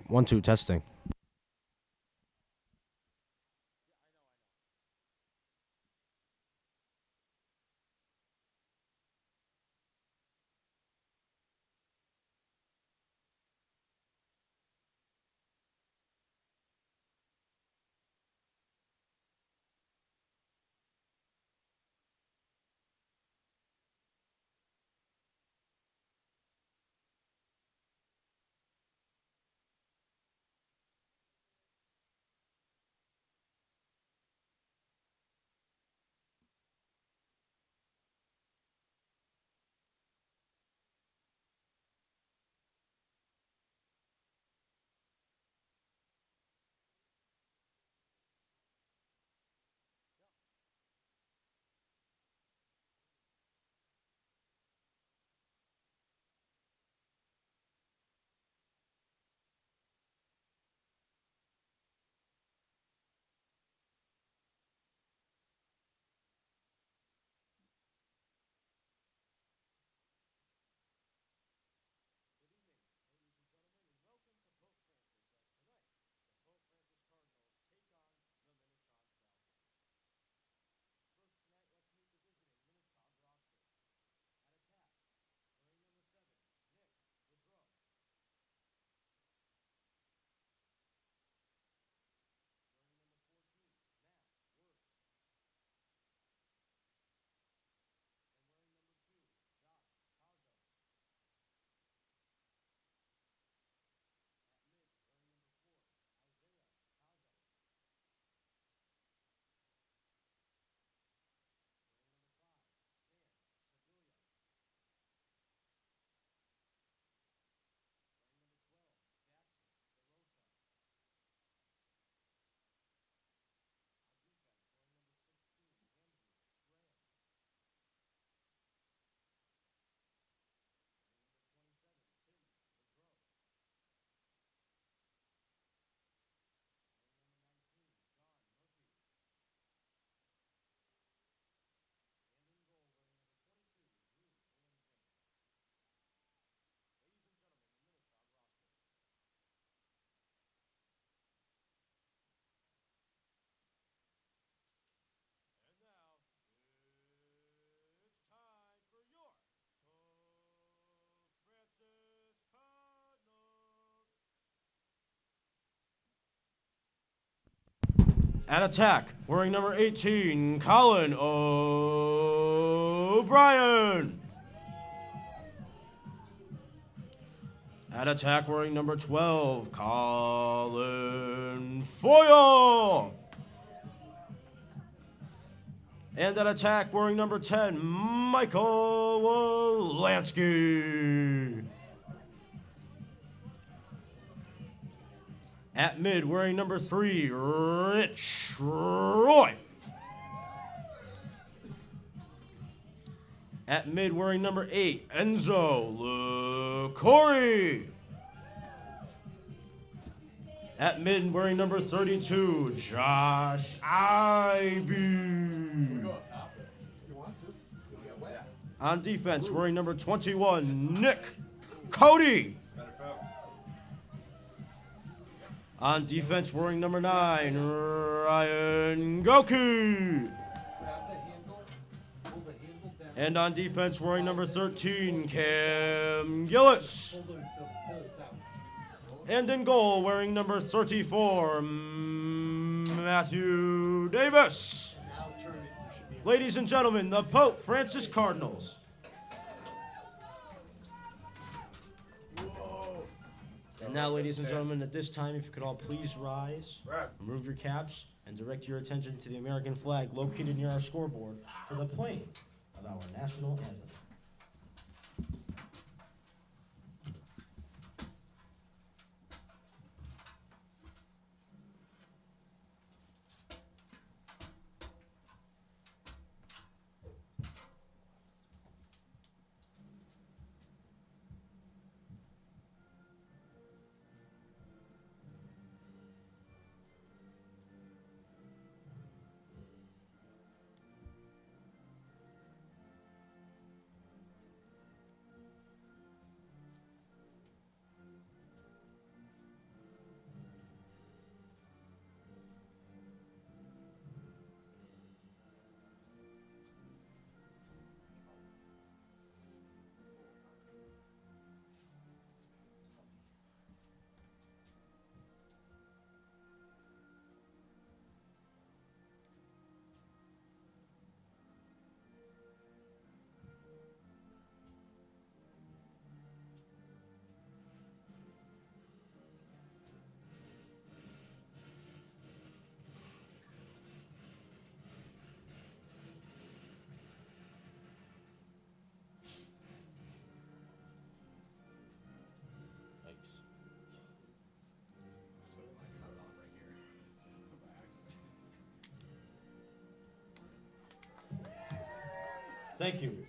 1 2 testing. At attack, wearing number 18, Colin O'Brien. At attack, wearing number 12, Colin Foyle. And at attack, wearing number 10, Michael Wolansky. At mid, wearing number 3, Rich Roy. At mid, wearing number 8, Enzo LeCorey. At mid, wearing number 32, Josh Ivey. On defense, wearing number 21, Nick Cody. On defense, wearing number 9, Ryan Goku. And on defense, wearing number 13, Cam Gillis. And in goal, wearing number 34, Matthew Davis. Ladies and gentlemen, the Pope Francis Cardinals. And now, ladies and gentlemen, at this time, if you could all please rise, remove your caps, and direct your attention to the American flag located near our scoreboard for the playing of our national anthem. Thank you.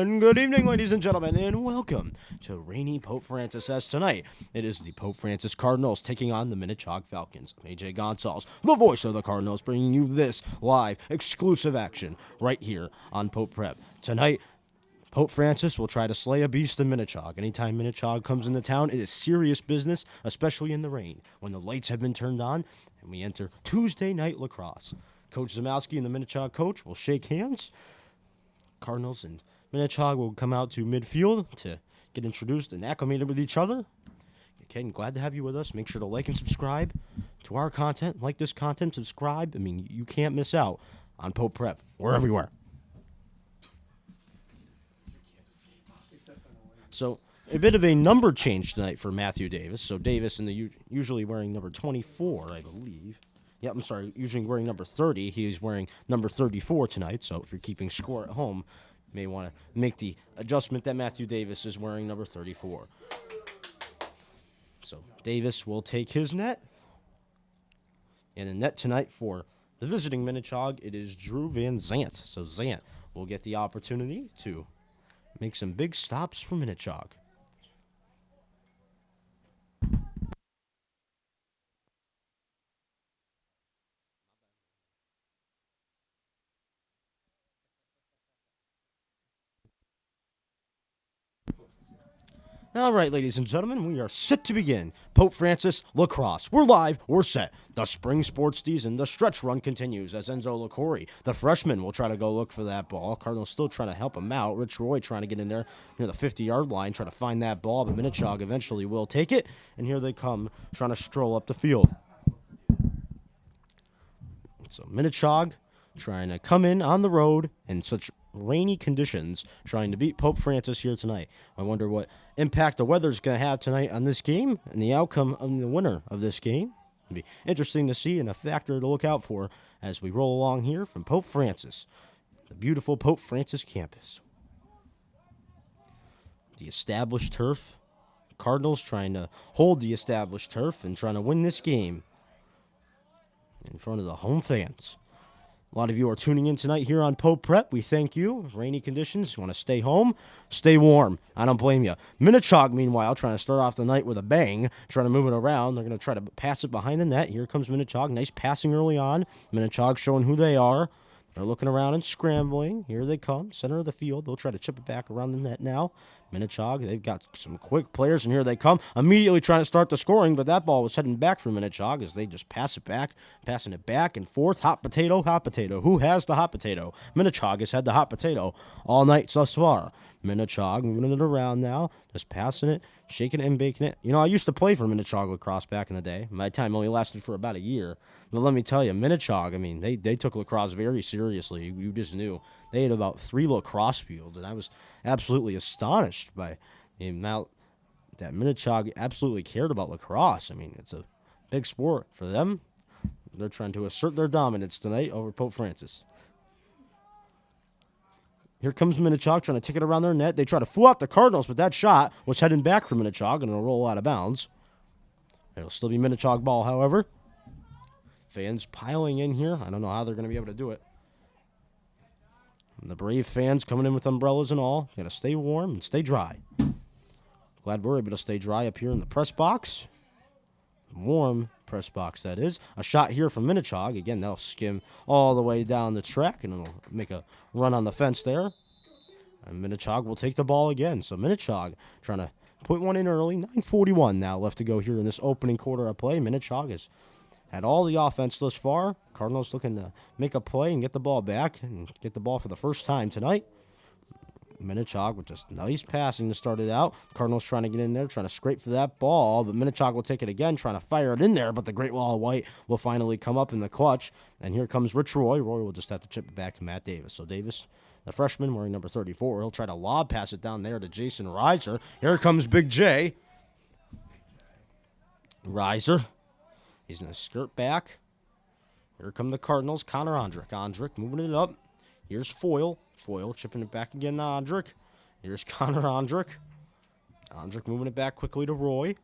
And good evening, ladies and gentlemen, and welcome to rainy Pope Francis. As tonight, it is the Pope Francis Cardinals taking on the Minnechaug Falcons. I'm AJ Gonzalez, the voice of the Cardinals, bringing you this live, exclusive action right here on Pope Prep. Tonight, Pope Francis will try to slay a beast in Minnechaug. Anytime Minnechaug comes into town, it is serious business, especially in the rain, when the lights have been turned on, and we enter Tuesday night lacrosse. Coach Zamowski and the Minnechaug coach will shake hands. Cardinals and Minnechaug will come out to midfield to get introduced and acclimated with each other. Okay, I'm glad to have you with us. Make sure to like and subscribe to our content. Like this content, subscribe. I mean, you can't miss out on Pope Prep. We're everywhere. So, a bit of a number change tonight for Matthew Davis. So, Davis, usually wearing number 24, I believe. Yeah, I'm sorry, usually wearing number 30. He's wearing number 34 tonight. So, if you're keeping score at home, you may want to make the adjustment that Matthew Davis is wearing number 34. So, Davis will take his net. And the net tonight for the visiting Minnechaug, it is Drew Van Zant. So, Zant will get the opportunity to make some big stops for Minnechaug. All right, ladies and gentlemen, we are set to begin. Pope Francis Lacrosse. We're live. We're set. The spring sports season, the stretch run continues as Enzo LaCorey, the freshman, will try to go look for that ball. Cardinals still trying to help him out. Rich Roy trying to get in there near the 50-yard line, trying to find that ball, but Minnechaug eventually will take it. And here they come, trying to stroll up the field. So Minnechaug trying to come in on the road in such rainy conditions, trying to beat Pope Francis here tonight. I wonder what impact the weather's going to have tonight on this game and the outcome of the winner of this game. It'll be interesting to see and a factor to look out for as we roll along here from Pope Francis, the beautiful Pope Francis campus. The established turf. Cardinals trying to hold the established turf and trying to win this game in front of the home fans. A lot of you are tuning in tonight here on Pope Prep. We thank you. Rainy conditions. You want to stay home? Stay warm. I don't blame you. Minnechaug, meanwhile, trying to start off the night with a bang, trying to move it around. They're going to try to pass it behind the net. Here comes Minnechaug. Nice passing early on. Minnechaug showing who they are. They're looking around and scrambling. Here they come. Center of the field. They'll try to chip it back around the net now. Minnechaug, they've got some quick players, and here they come. Immediately trying to start the scoring, but that ball was heading back for Minnechaug as they just pass it back, passing it back and forth. Hot potato, hot potato. Who has the hot potato? Minnechaug has had the hot potato all night thus far. Minnechaug moving it around now, just passing it, shaking it and baking it. You know, I used to play for Minnechaug lacrosse back in the day. My time only lasted for about a year. But let me tell you, Minnechaug, I mean, they took lacrosse very seriously. You just knew. They had about 3 lacrosse fields, and I was absolutely astonished by the amount that Minnechaug absolutely cared about lacrosse. I mean, it's a big sport for them. They're trying to assert their dominance tonight over Pope Francis. Here comes Minnechaug trying to tick it around their net. They try to fool out the Cardinals, but that shot was heading back for Minnechaug, and it'll roll out of bounds. It'll still be Minnechaug ball, however. Fans piling in here. I don't know how they're going to be able to do it. And the brave fans coming in with umbrellas and all. Got to stay warm and stay dry. Glad we're able to stay dry up here in the press box. Warm press box, that is. A shot here from Minnechaug. Again, they'll skim all the way down the track, and it'll make a run on the fence there. And Minnechaug will take the ball again. So Minnechaug trying to put one in early. 9:41 now left to go here in this opening quarter of play. Minnechaug has had all the offense thus far. Cardinals looking to make a play and get the ball back and get the ball for the first time tonight. Minnechaug with just nice passing to start it out. Cardinals trying to get in there, trying to scrape for that ball, but Minnechaug will take it again, trying to fire it in there, but the Great Wall of White will finally come up in the clutch. And here comes Rich Roy. Roy will just have to chip it back to Matt Davis. So Davis The freshman wearing number 34. He'll try to lob pass it down there to Jason Reiser. Here comes Big J. Reiser. He's going to skirt back. Here come the Cardinals. Connor Ondrick. Ondrick moving it up. Here's Foyle. Foyle chipping it back again to Ondrick. Here's Connor Ondrick. Ondrick moving it back quickly to Roy.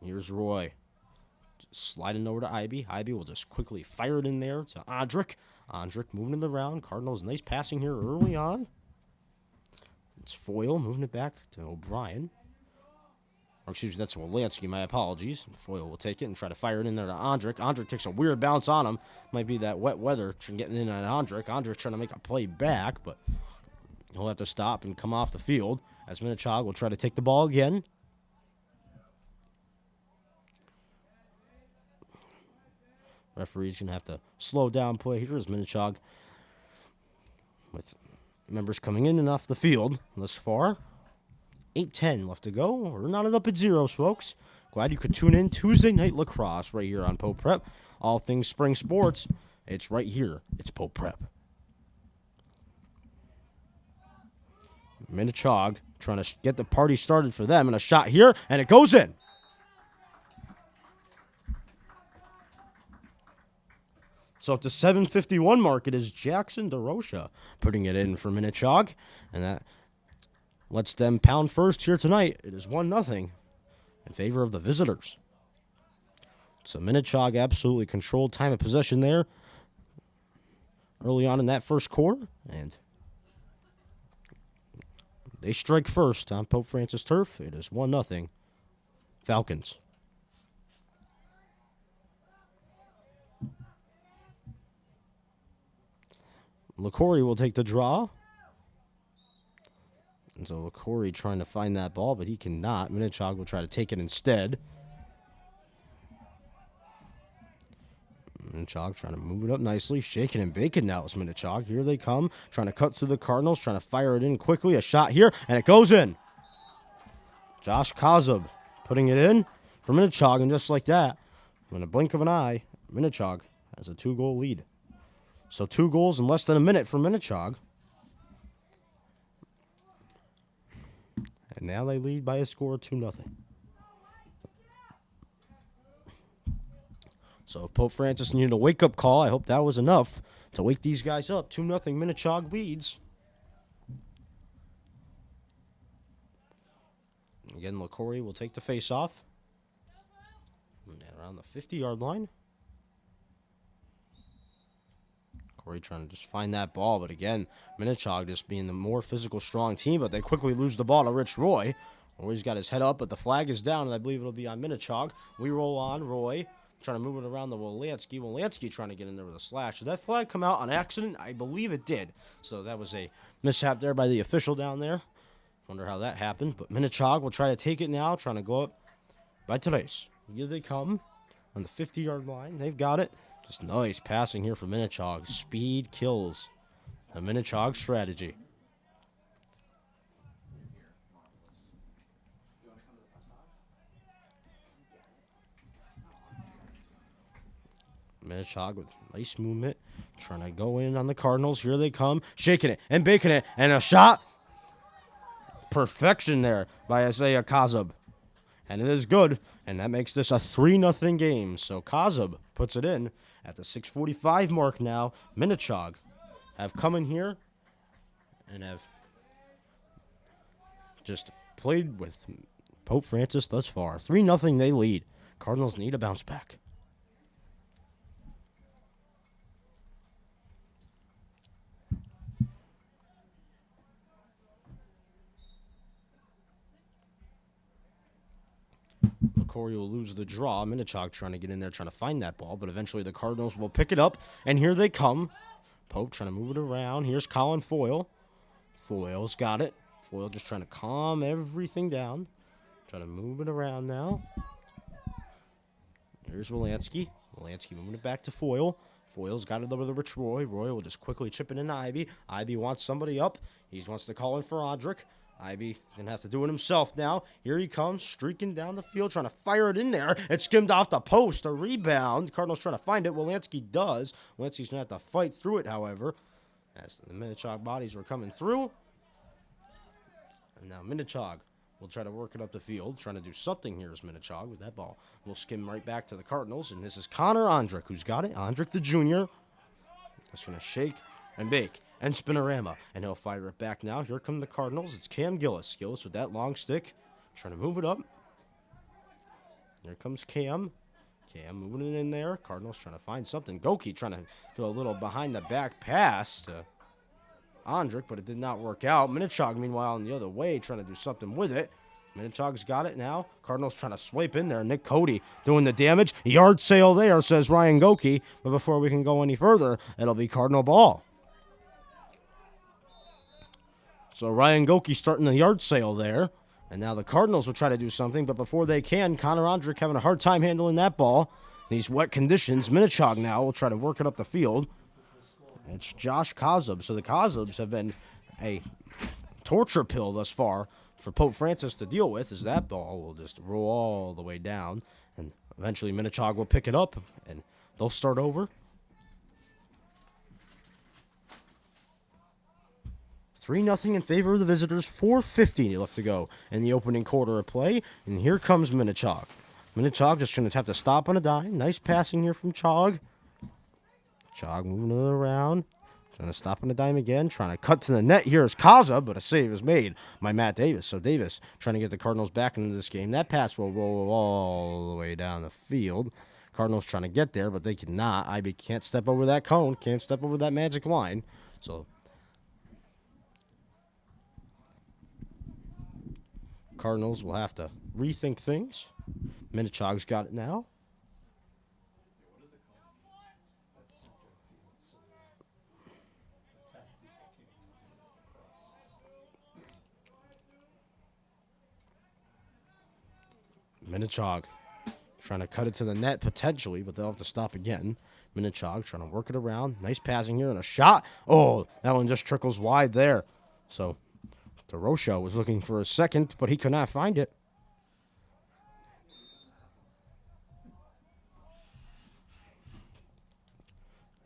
Here's Roy. Sliding over to Ivy. Ivy will just quickly fire it in there to Ondrick. Ondrick moving it around. Cardinals nice passing here early on. It's Foyle moving it back to O'Brien. Or excuse me, that's Wolansky. My apologies. Foyle will take it and try to fire it in there to Ondrick. Ondrick takes a weird bounce on him. Might be that wet weather getting in on Ondrick. Ondrick trying to make a play back, but he'll have to stop and come off the field as Minnechaug will try to take the ball again. Referee's going to have to slow down play here as Minnechaug with members coming in and off the field thus far. 8:10 left to go. We're knotted up at zeros, folks. Glad you could tune in Tuesday Night Lacrosse right here on Pope Prep. All things spring sports. It's right here. It's Pope Prep. Minnechaug trying to get the party started for them. And a shot here, and it goes in. So at the 7:51 mark, it is Jackson DeRocha putting it in for Minnechaug. And that lets them pound first here tonight. It is 1-0 in favor of the visitors. So Minnechaug absolutely controlled time of possession there early on in that first quarter. And they strike first on Pope Francis turf. It is 1-0 Falcons. LaCory will take the draw. And so LaCory trying to find that ball, but he cannot. Minnechaug will try to take it instead. Minnechaug trying to move it up nicely. Shaking and baking now is Minnechaug. Here they come. Trying to cut through the Cardinals. Trying to fire it in quickly. A shot here, and it goes in. Josh Kozub putting it in for Minnechaug, and just like that, in a blink of an eye, Minnechaug has a 2-goal lead. So 2 goals in less than a minute for Minnechaug. And now they lead by a score of 2-0. So if Pope Francis needed a wake-up call, I hope that was enough to wake these guys up. 2-0 Minnechaug leads. Again, LaCory will take the face-off. Around the 50-yard line. Corey trying to just find that ball, but again, Minnechaug just being the more physical, strong team, but they quickly lose the ball to Rich Roy. Roy's got his head up, but the flag is down, and I believe it'll be on Minnechaug. We roll on. Roy trying to move it around the Wolansky. Wolansky trying to get in there with a slash. Did that flag come out on accident? I believe it did. So that was a mishap there by the official down there. Wonder how that happened, but Minnechaug will try to take it now, trying to go up by Therese. Here they come on the 50-yard line. They've got it. Just nice passing here for Minnechaug. Speed kills. The Minnechaug strategy. Minnechaug with nice movement. Trying to go in on the Cardinals. Here they come. Shaking it and baking it. And a shot. Perfection there by Isaiah Kozub. And it is good. And that makes this a 3-0 game. So Kozub puts it in at the 6:45 mark now. Minnechaug have come in here and have just played with Pope Francis thus far. 3-0 they lead. Cardinals need a bounce back. LaCory will lose the draw. Minnechaug trying to get in there, trying to find that ball, but eventually the Cardinals will pick it up, and here they come. Pope trying to move it around. Here's Colin Foyle. Foyle's got it. Foyle just trying to calm everything down. Trying to move it around now. Here's Wolansky. Wolansky moving it back to Foyle. Foyle's got it over to Rich Roy. Roy will just quickly chip it into Ivy. Ivy wants somebody up. He wants to call in for Ondrick. Ivy going to have to do it himself now. Here he comes, streaking down the field, trying to fire it in there. It skimmed off the post, a rebound. Cardinals trying to find it. Wolanski does. Wolanski's going to have to fight through it, however, as the Minnechaug bodies were coming through. And now Minnechaug will try to work it up the field, trying to do something here as Minnechaug with that ball. We'll skim right back to the Cardinals, and this is Connor Ondrick who's got it. Ondrick the junior. Just going to shake and bake and spinorama, and he'll fire it back now. Here come the Cardinals. It's Cam Gillis. Gillis with that long stick, trying to move it up. Here comes Cam. Cam moving it in there. Cardinals trying to find something. Goki trying to do a little behind-the-back pass to Ondrick, but it did not work out. Minnechaug, meanwhile, on the other way, trying to do something with it. Minnechaug's got it now. Cardinals trying to swipe in there. Nick Cody doing the damage. Yard sale there, says Ryan Goki. But before we can go any further, it'll be Cardinal ball. So Ryan Goki starting the yard sale there. And now the Cardinals will try to do something. But before they can, Connor Ondrick having a hard time handling that ball. These wet conditions. Minnechaug now will try to work it up the field. It's Josh Kozub. So the Kozubs have been a torture pill thus far for Pope Francis to deal with, as that ball will just roll all the way down. And eventually Minnechaug will pick it up, and they'll start over. 3-0 in favor of the visitors. 4:50 left to go in the opening quarter of play. And here comes Minnechaug. Minnechaug just going to have to stop on a dime. Nice passing here from Chaug. Chaug moving it around. Trying to stop on a dime again. Trying to cut to the net here is Kaza, but a save is made by Matt Davis. So Davis trying to get the Cardinals back into this game. That pass will roll all the way down the field. Cardinals trying to get there, but they cannot. IB can't step over that cone. Can't step over that magic line. So Cardinals will have to rethink things. Minnechaug's got it now. Minnechaug trying to cut it to the net potentially, but they'll have to stop again. Minnechaug trying to work it around. Nice passing here and a shot. Oh, that one just trickles wide there. So DeRocha was looking for a second, but he could not find it.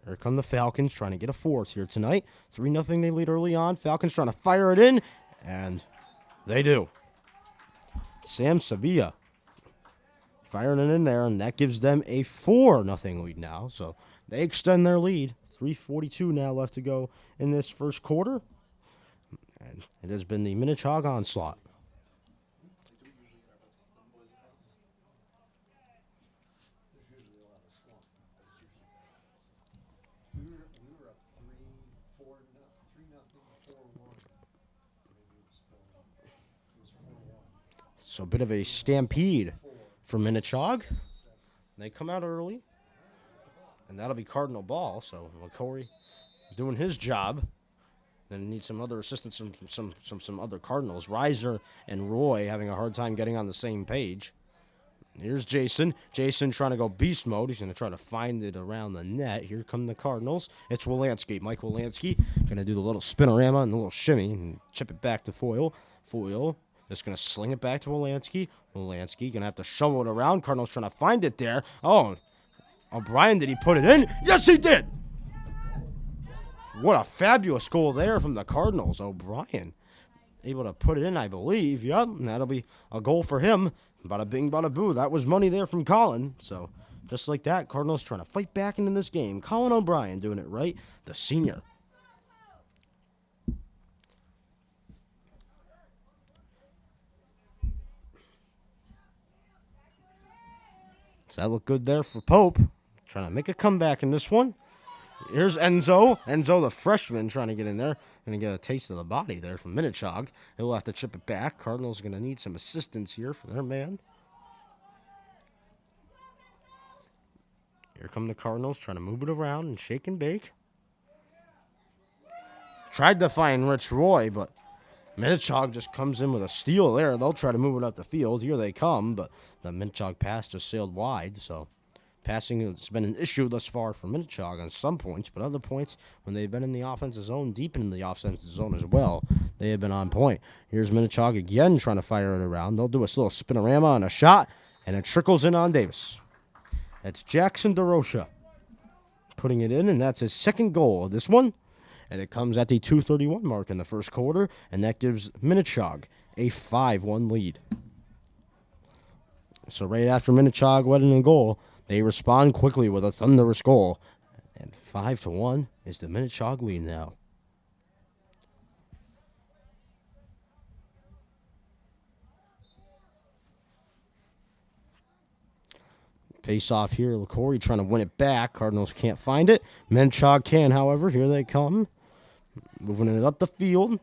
Here come the Falcons trying to get a fourth here tonight. 3-0 they lead early on. Falcons trying to fire it in, and they do. Sam Sevilla firing it in there, and that gives them a 4-0 lead now. So they extend their lead. 3:42 now left to go in this first quarter. And it has been the Minnechaug onslaught. So a bit of a stampede for Minnechaug. They come out early, and that'll be Cardinal ball. So McCory doing his job. Then need some other assistance from some other Cardinals. Reiser and Roy having a hard time getting on the same page. Here's Jason. Jason trying to go beast mode. He's going to try to find it around the net. Here come the Cardinals. It's Wolanski. Mike Wolanski going to do the little spinorama and the little shimmy and chip it back to Foyle. Foyle just going to sling it back to Wolanski. Wolanski going to have to shovel it around. Cardinals trying to find it there. Oh, O'Brien, did he put it in? Yes, he did. What a fabulous goal there from the Cardinals. O'Brien able to put it in, I believe. Yep, and that'll be a goal for him. Bada bing, bada boo. That was money there from Colin. So just like that, Cardinals trying to fight back into this game. Colin O'Brien doing it right, the senior. Does that look good there for Pope? Trying to make a comeback in this one. Here's Enzo. Enzo, the freshman, trying to get in there. Going to get a taste of the body there from Minnechaug. He'll have to chip it back. Cardinals going to need some assistance here for their man. Here come the Cardinals trying to move it around and shake and bake. Tried to find Rich Roy, but Minnechaug just comes in with a steal there. They'll try to move it up the field. Here they come, but the Minnechaug pass just sailed wide, so Passing has been an issue thus far for Minnechaug on some points, but other points, when they've been in the offensive zone, deep in the offensive zone as well, they have been on point. Here's Minnechaug again trying to fire it around. They'll do a little spinorama on a shot, and it trickles in on Davis. That's Jackson DeRocha putting it in, and that's his second goal of this one. And it comes at the 2:31 mark in the first quarter, and that gives Minnechaug a 5-1 lead. So right after Minnechaug letting a goal, they respond quickly with a thunderous goal. And 5-1 is the Minnechaug lead now. Face off here, LaCory trying to win it back. Cardinals can't find it. Minnechaug can, however. Here they come. Moving it up the field.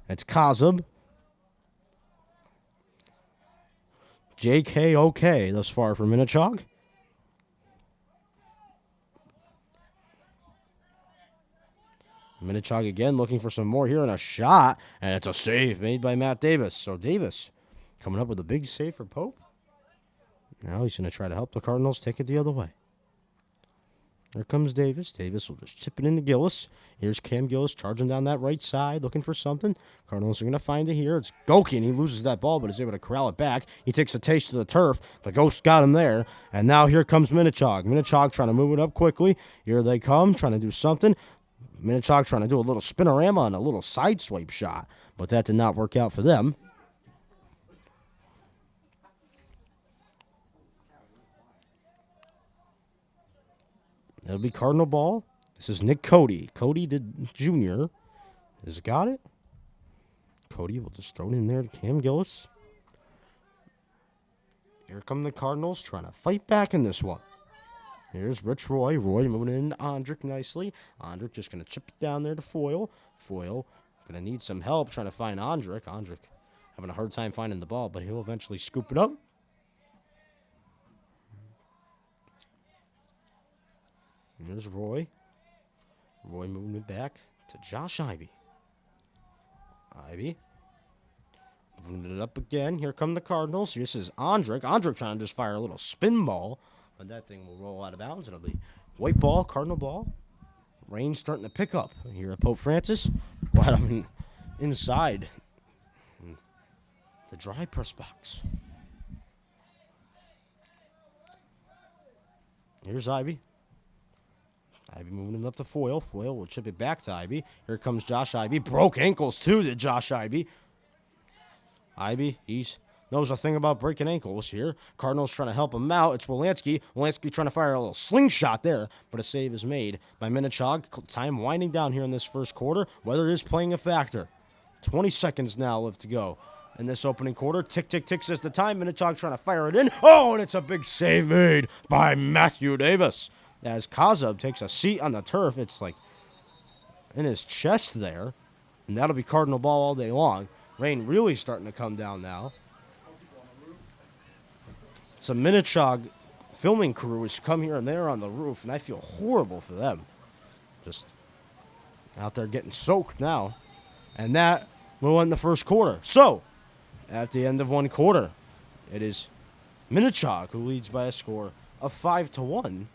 That's Kozub. JKOK thus far for Minnechaug. Minnechaug again looking for some more here, and a shot, and it's a save made by Matt Davis. So Davis coming up with a big save for Pope. Now he's going to try to help the Cardinals take it the other way. There comes Davis. Davis will just chip it into Gillis. Here's Cam Gillis charging down that right side, looking for something. Cardinals are going to find it here. It's Goki, and he loses that ball, but is able to corral it back. He takes a taste to the turf. The Ghost got him there. And now here comes Minnechaug. Minnechaug trying to move it up quickly. Here they come, trying to do something. Minnechaug trying to do a little spinorama and a little side swipe shot, but that did not work out for them. It'll be Cardinal ball. This is Nick Cody. Cody did Jr. Has got it. Cody will just throw it in there to Cam Gillis. Here come the Cardinals trying to fight back in this one. Here's Rich Roy. Roy moving in to Ondrick nicely. Ondrick just going to chip it down there to Foyle. Foyle going to need some help trying to find Ondrick. Ondrick having a hard time finding the ball, but he'll eventually scoop it up. Here's Roy. Roy moving it back to Josh Ivey. Ivey. Moving it up again. Here come the Cardinals. This is Ondrick. Ondrick trying to just fire a little spin ball. But that thing will roll out of bounds. It'll be white ball, Cardinal ball. Rain starting to pick up. Here at Pope Francis. Right on inside the dry press box. Here's Ivey. Ivey moving it up to Foyle. Foyle will chip it back to Ivey. Here comes Josh Ivey. Broke ankles, too, to Josh Ivey. Ivey, he's knows a thing about breaking ankles here. Cardinals trying to help him out. It's Wolanski. Wolanski trying to fire a little slingshot there, but a save is made by Minnechaug. Time winding down here in this first quarter. Weather is playing a factor. 20 seconds now left to go in this opening quarter. Tick, tick, tick says the time. Minnechaug trying to fire it in. Oh, and it's a big save made by Matthew Davis. As Kozub takes a seat on the turf, it's like in his chest there. And that'll be Cardinal ball all day long. Rain really starting to come down now. Some Minnechaug filming crew has come here and there on the roof, and I feel horrible for them. Just out there getting soaked now. And that will end the first quarter. So, at the end of one quarter, it is Minnechaug who leads by a score of 5-1.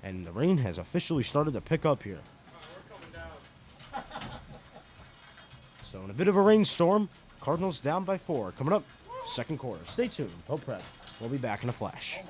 And the rain has officially started to pick up here. So in a bit of a rainstorm, Cardinals down by 4. Coming up, second quarter. Stay tuned. Pope Prep. We'll be back in a flash.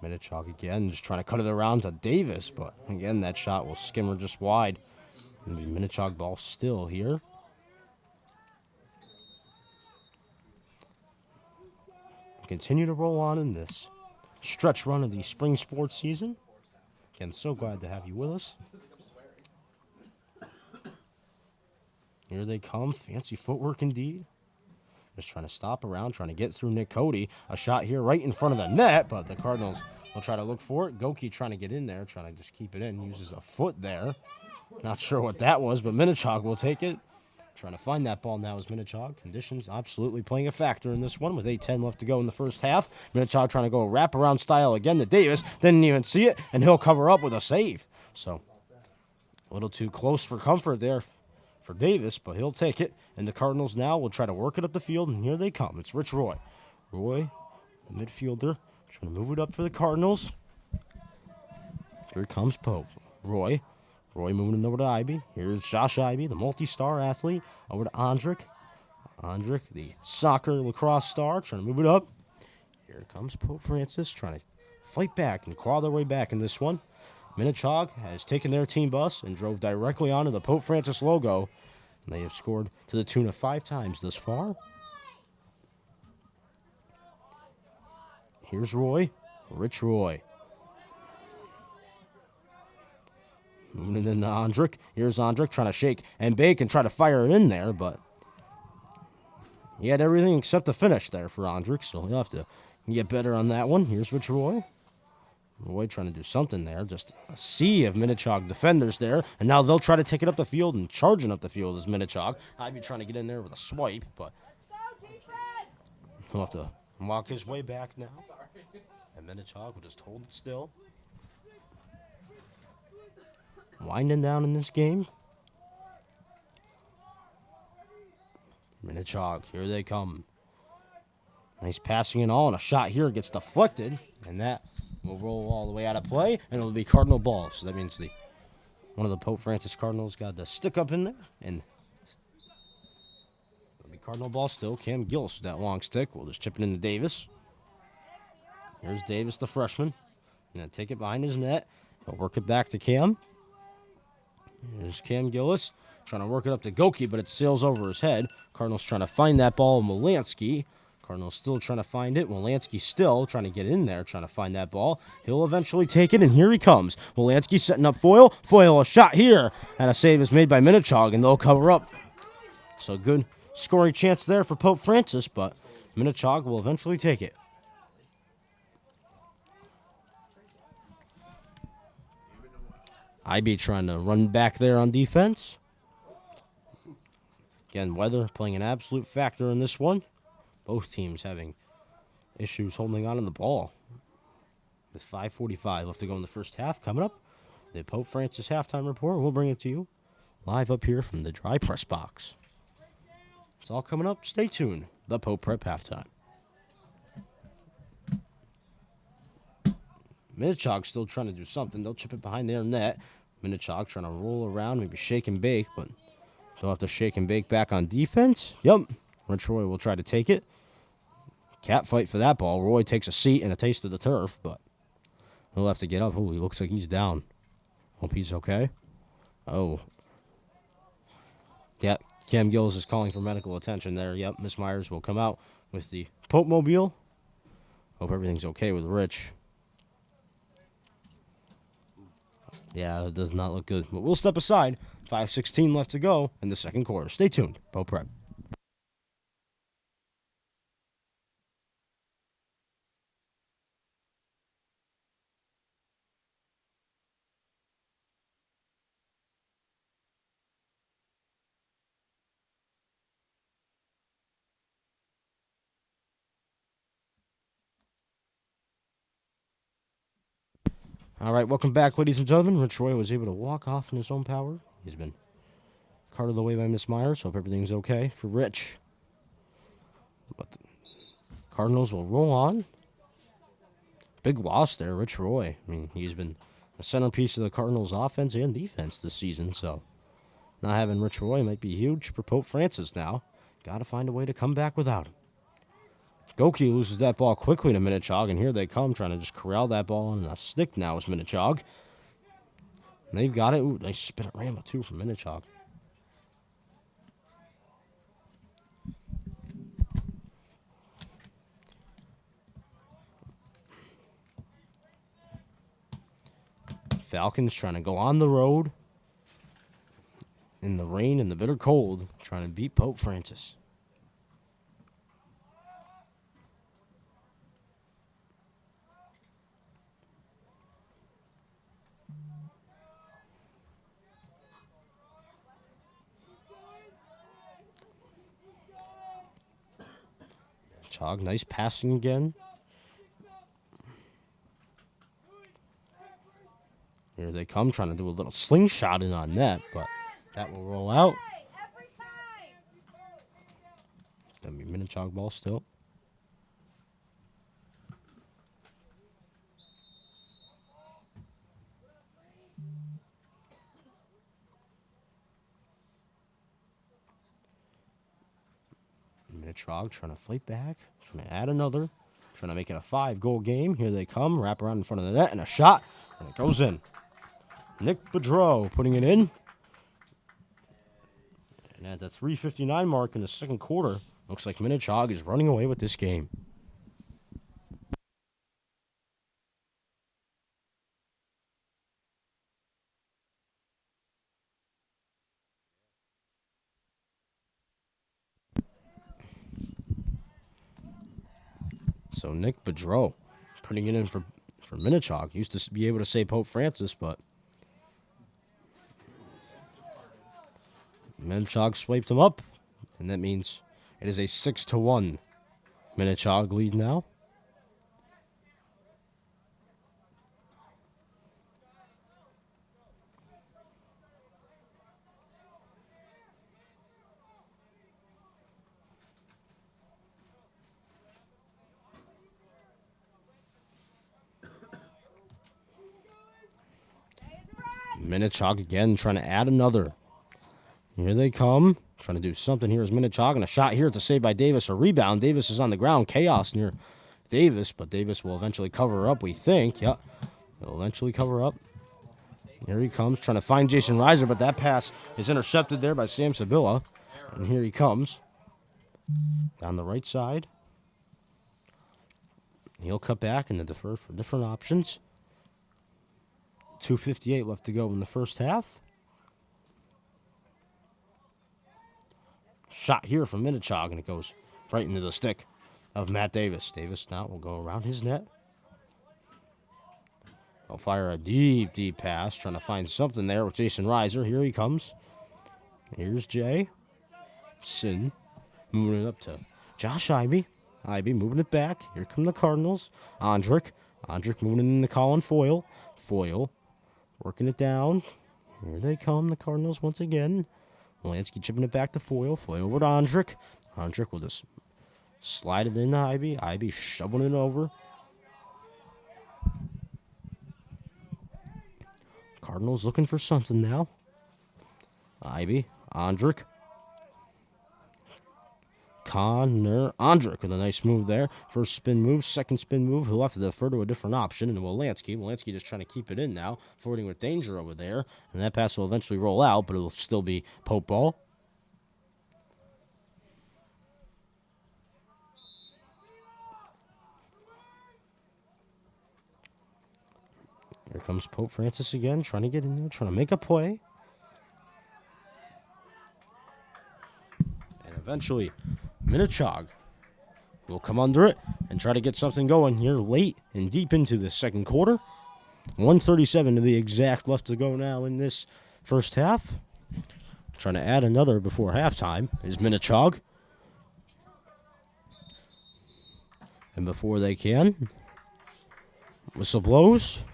Minnechaug again, just trying to cut it around to Davis, but again, that shot will skim her just wide. And the Minnechaug ball still here. Continue to roll on in this stretch run of the spring sports season. Again, so glad to have you with us. Here they come. Fancy footwork indeed. Just trying to stop around, trying to get through Nick Cody. A shot here right in front of the net, but the Cardinals will try to look for it. Goki trying to get in there, trying to just keep it in. Uses a foot there. Not sure what that was, but Minnechaug will take it. Trying to find that ball now is Minnechaug. Conditions absolutely playing a factor in this one with 8:10 left to go in the first half. Minnechaug trying to go wraparound style again to Davis. Didn't even see it, and he'll cover up with a save. So a little too close for comfort there for Davis, but he'll take it. And the Cardinals now will try to work it up the field, and here they come. It's Rich Roy. Roy, the midfielder, trying to move it up for the Cardinals. Here comes Pope. Roy moving it over to Ivy. Here's Josh Ivy, the multi-star athlete, over to Andrick. Andrick, the soccer lacrosse star, trying to move it up. Here comes Pope Francis, trying to fight back and claw their way back in this one. Minnechaug has taken their team bus and drove directly onto the Pope Francis logo. And they have scored to the tune of 5 times thus far. Here's Roy, Rich Roy. Moving into Andrick. Here's Andrick trying to shake and bake and try to fire it in there, but he had everything except the finish there for Andrick, so he'll have to get better on that one. Here's Rich Roy. Roy trying to do something there. Just a sea of Minnechaug defenders there, and now they'll try to take it up the field, and charging up the field is Minnechaug. I'd be trying to get in there with a swipe, but he'll have to walk his way back now. And Minnechaug will just hold it still. Winding down in this game. Minnechaug, here they come. Nice passing and all, and a shot here gets deflected, and that will roll all the way out of play, and it'll be Cardinal ball. So that means one of the Pope Francis Cardinals got the stick up in there, and it'll be Cardinal ball still. Cam Gillis with that long stick. We'll just chip it into Davis. Here's Davis, the freshman. Gonna take it behind his net. He'll work it back to Cam. Here's Cam Gillis trying to work it up to Goki, but it sails over his head. Cardinals trying to find that ball. Molansky. Cardinals still trying to find it. Molansky still trying to get in there, trying to find that ball. He'll eventually take it, and here he comes. Molansky setting up Foyle. Foyle, a shot here. And a save is made by Minnechaug, and they'll cover up. So good scoring chance there for Pope Francis, but Minnechaug will eventually take it. IB trying to run back there on defense. Again, weather playing an absolute factor in this one. Both teams having issues holding on to the ball. With 5:45 left to go in the first half. Coming up, the Pope Francis halftime report. We'll bring it to you live up here from the dry press box. It's all coming up. Stay tuned. The Pope Prep halftime. Minnechaug still trying to do something. They'll chip it behind their net. Minnechaug trying to roll around, maybe shake and bake, but they'll have to shake and bake back on defense. Yep. Rich Roy will try to take it. Cat fight for that ball. Roy takes a seat and a taste of the turf, but he'll have to get up. Oh, he looks like he's down. Hope he's okay. Oh. Yeah, Cam Gillis is calling for medical attention there. Yep, Miss Myers will come out with the Pope Mobile. Hope everything's okay with Rich. Yeah, it does not look good. But we'll step aside. 5:16 left to go in the second quarter. Stay tuned. Pope Prep. All right, welcome back, ladies and gentlemen. Rich Roy was able to walk off in his own power. He's been carted away by Miss Myers. Hope everything's okay for Rich. But the Cardinals will roll on. Big loss there, Rich Roy. I mean, he's been a centerpiece of the Cardinals' offense and defense this season, so not having Rich Roy might be huge for Pope Francis now. Got to find a way to come back without him. Goki loses that ball quickly to Minnechaug, and here they come trying to just corral that ball on a stick now is Minnechaug. And they've got it. Ooh, nice spin at Rama, too, from Minnechaug. Falcons trying to go on the road in the rain and the bitter cold, trying to beat Pope Francis. Chog, nice passing again. Here they come, trying to do a little slingshot in on net, but that will roll out. It's going to be Minnechaug ball still. Minnechaug trying to fight back, trying to add another, trying to make it a 5-goal game. Here they come, wrap around in front of the net, and a shot, and it goes in. Nick Boudreau putting it in. And at the 3:59 mark in the second quarter, looks like Minnechaug is running away with this game. So Nick Boudreau putting it in for Minnechaug. Used to be able to say Pope Francis, but Minnechaug swiped him up, and that means it is a 6-1 Minnechaug lead now. Minnechaug again trying to add another. Here they come. Trying to do something here is Minnechaug, and a shot here. It's a save by Davis. A rebound. Davis is on the ground. Chaos near Davis, but Davis will eventually cover up, we think. Yep. He'll eventually cover up. Here he comes, trying to find Jason Reiser, but that pass is intercepted there by Sam Sabilla. And here he comes. Down the right side. He'll cut back and defer for different options. 2:58 left to go in the first half. Shot here from Minnechaug, and it goes right into the stick of Matt Davis. Davis now will go around his net. He'll fire a deep, deep pass, trying to find something there with Jason Reiser. Here he comes. Here's Jay. Sin moving it up to Josh Ivey. Ivey moving it back. Here come the Cardinals. Andrick. Andrick moving in the Colin Foyle. Foyle working it down. Here they come, the Cardinals once again. Lansky chipping it back to Foyle. Foyle over to Andrick. Andrick will just slide it into Ivey. Ivey shoveling it over. Cardinals looking for something now. Ivey. Andrick. Connor Andrick with a nice move there. First spin move, second spin move. He'll have to defer to a different option. And Wolanski. Wolanski just trying to keep it in now. Forwarding with danger over there. And that pass will eventually roll out, but it will still be Pope ball. Here comes Pope Francis again, trying to get in there, trying to make a play. And eventually, Minnechaug will come under it and try to get something going here late and deep into the second quarter. 1:37 to be exact left to go now in this first half. Trying to add another before halftime is Minnechaug. And before they can, whistle blows.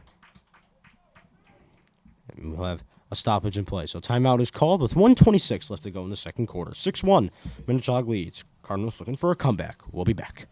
And we'll have a stoppage in play. So timeout is called with 1:26 left to go in the second quarter. 6-1, Minnechaug leads. Cardinals looking for a comeback. We'll be back.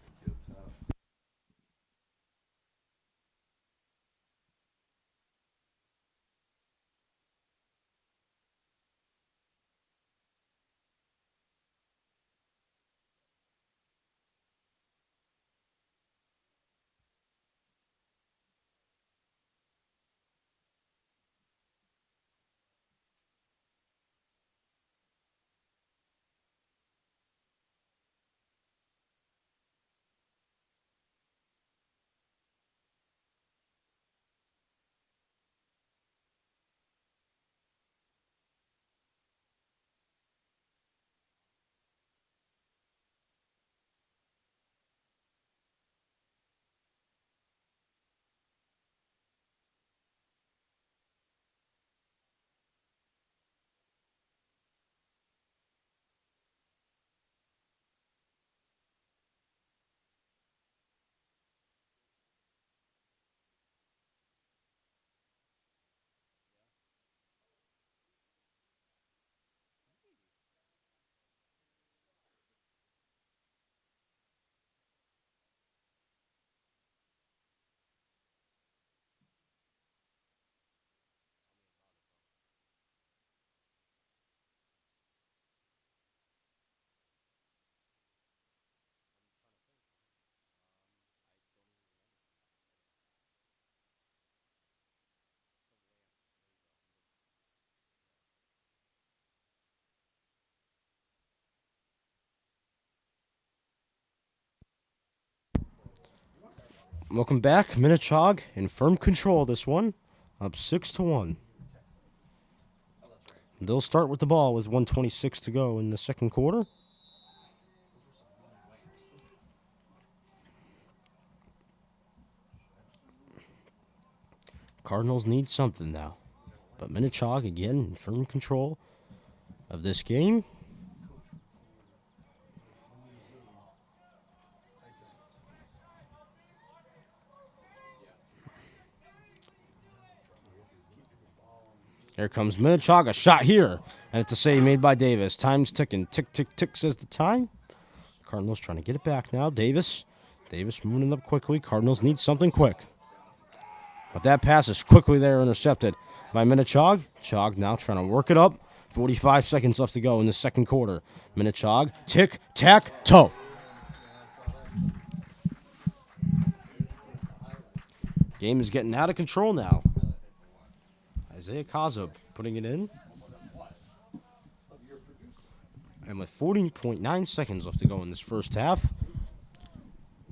Welcome back. Minnechaug in firm control of this one. Up 6-1. They'll start with the ball with 1:26 to go in the second quarter. Cardinals need something now. But Minnechaug again in firm control of this game. Here comes Minnechaug, a shot here. And it's a save made by Davis. Time's ticking. Tick, tick, tick says the time. Cardinals trying to get it back now. Davis moving it up quickly. Cardinals need something quick. But that pass is quickly there intercepted by Minnechaug. Chaug now trying to work it up. 45 seconds left to go in the second quarter. Minnechaug, tick, tack, toe. Game is getting out of control now. Isaiah Kazub putting it in. And with 14.9 seconds left to go in this first half,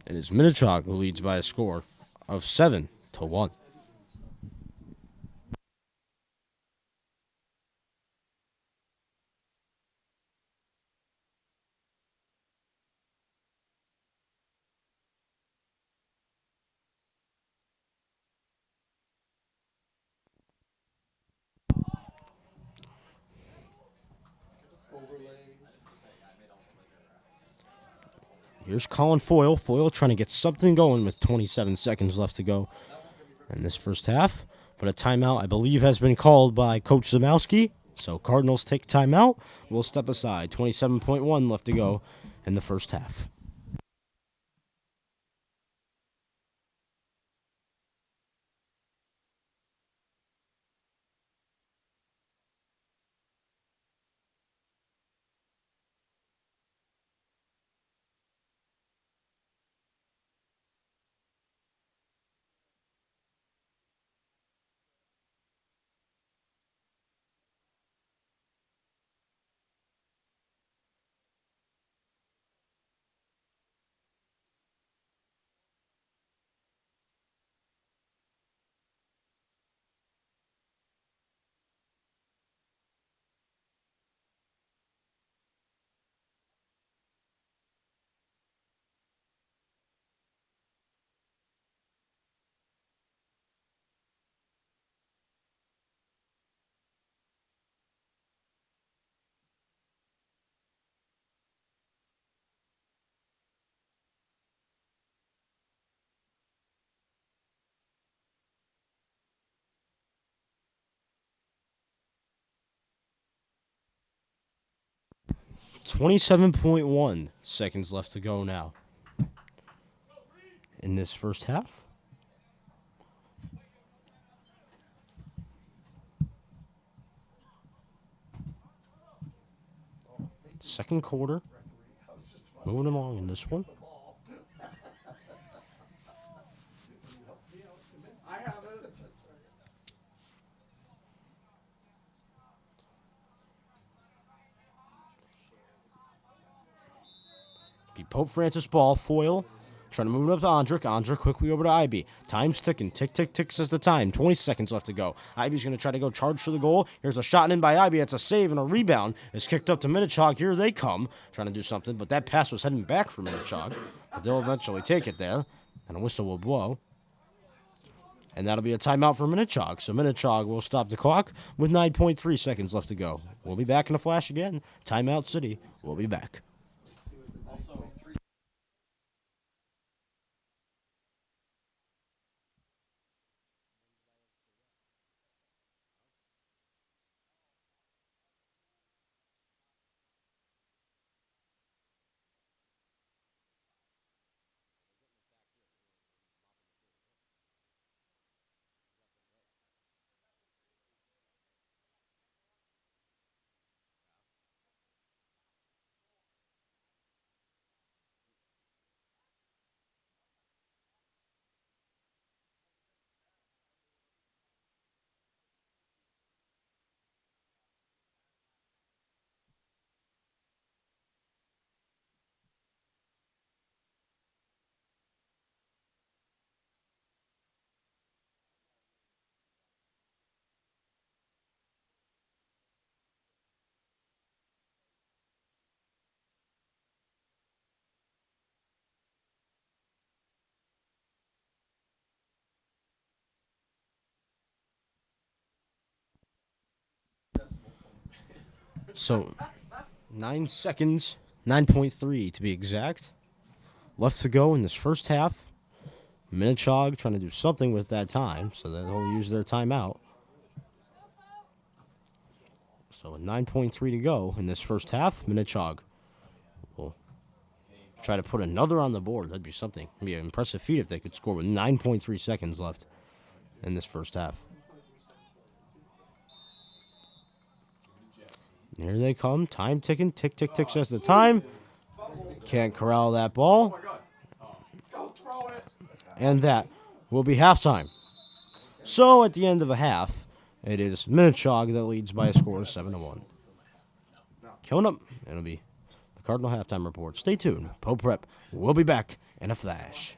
it is Minnechaug who leads by a score of 7-1. Here's Colin Foyle. Foyle trying to get something going with 27 seconds left to go in this first half. But a timeout, I believe, has been called by Coach Zamowski. So Cardinals take timeout. We'll step aside. 27.1 left to go in the first half. .1 seconds left to go now in this first half. Second quarter. Moving along in this one. Pope Francis ball. Foyle trying to move it up to Andrick. Andrick quickly over to Ivy. Time's ticking. Tick, tick, tick says the time. 20 seconds left to go. Ivy's going to try to go charge for the goal. Here's a shot in by Ivy. It's a save and a rebound. It's kicked up to Minnechaug. Here they come trying to do something, but that pass was heading back for Minnechaug. But they'll eventually take it there, and a whistle will blow. And that'll be a timeout for Minnechaug. So Minnechaug will stop the clock with 9.3 seconds left to go. We'll be back in a flash again. Timeout City. We'll be back. So 9 seconds, 9.3 to be exact, left to go in this first half. Minnechaug trying to do something with that time, so that they'll use their timeout. So with 9.3 to go in this first half, Minnechaug will try to put another on the board. That'd be something. It'd be an impressive feat if they could score with 9.3 seconds left in this first half. Here they come. Time ticking. Tick, tick, tick says the time. Can't corral that ball. And that will be halftime. So at the end of a half, it is Minnechaug that leads by a score of 7-1. Coming up, it'll be the Cardinal halftime report. Stay tuned. Pope Prep will be back in a flash.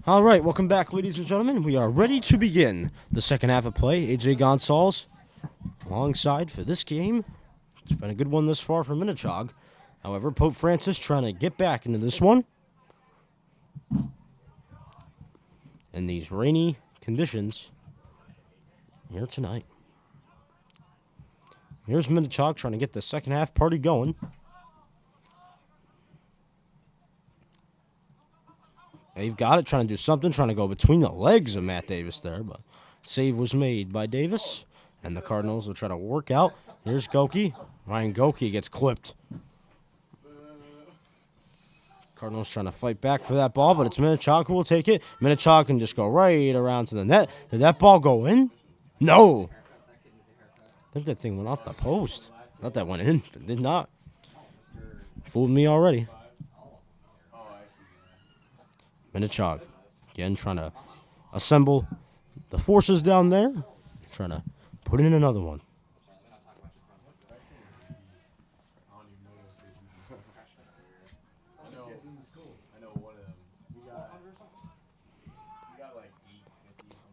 All right, welcome back, ladies and gentlemen. We are ready to begin the second half of play. A.J. Gonsalves alongside for this game. It's been a good one thus far for Minnechaug. However, Pope Francis trying to get back into this one. In these rainy conditions here tonight. Here's Minnechaug trying to get the second half party going. They've got it, trying to do something, trying to go between the legs of Matt Davis there, but save was made by Davis, and the Cardinals will try to work out. Here's Goki. Ryan Goki gets clipped. Cardinals trying to fight back for that ball, but it's Minnechaug who will take it. Minnechaug can just go right around to the net. Did that ball go in? No. I think that thing went off the post. Thought that went in, but did not. Fooled me already. Minnechaug, again, trying to assemble the forces down there. Trying to put in another one.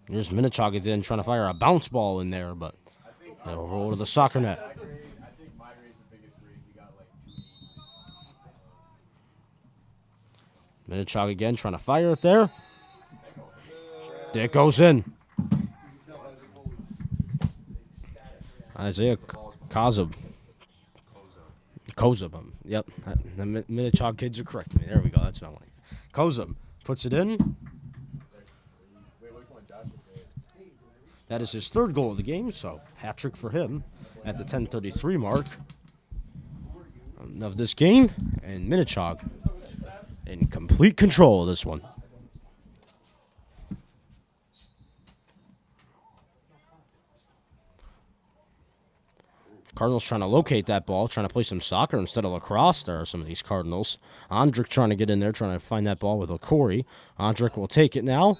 Here's Minnechaug again, trying to fire a bounce ball in there, but they'll roll to the soccer net. Minnechaug again, trying to fire it there. There it goes in. Isaiah Kozub. Yep, the Minnechaug kids are correcting me. There we go, that's what I want. Kozub puts it in. That is his third goal of the game, so hat trick for him at the 10:33 mark of this game. And Minnechaug in complete control of this one. Cardinals trying to locate that ball, trying to play some soccer instead of lacrosse. There are some of these Cardinals. Andrick trying to get in there, trying to find that ball with Corey. Andrick will take it now.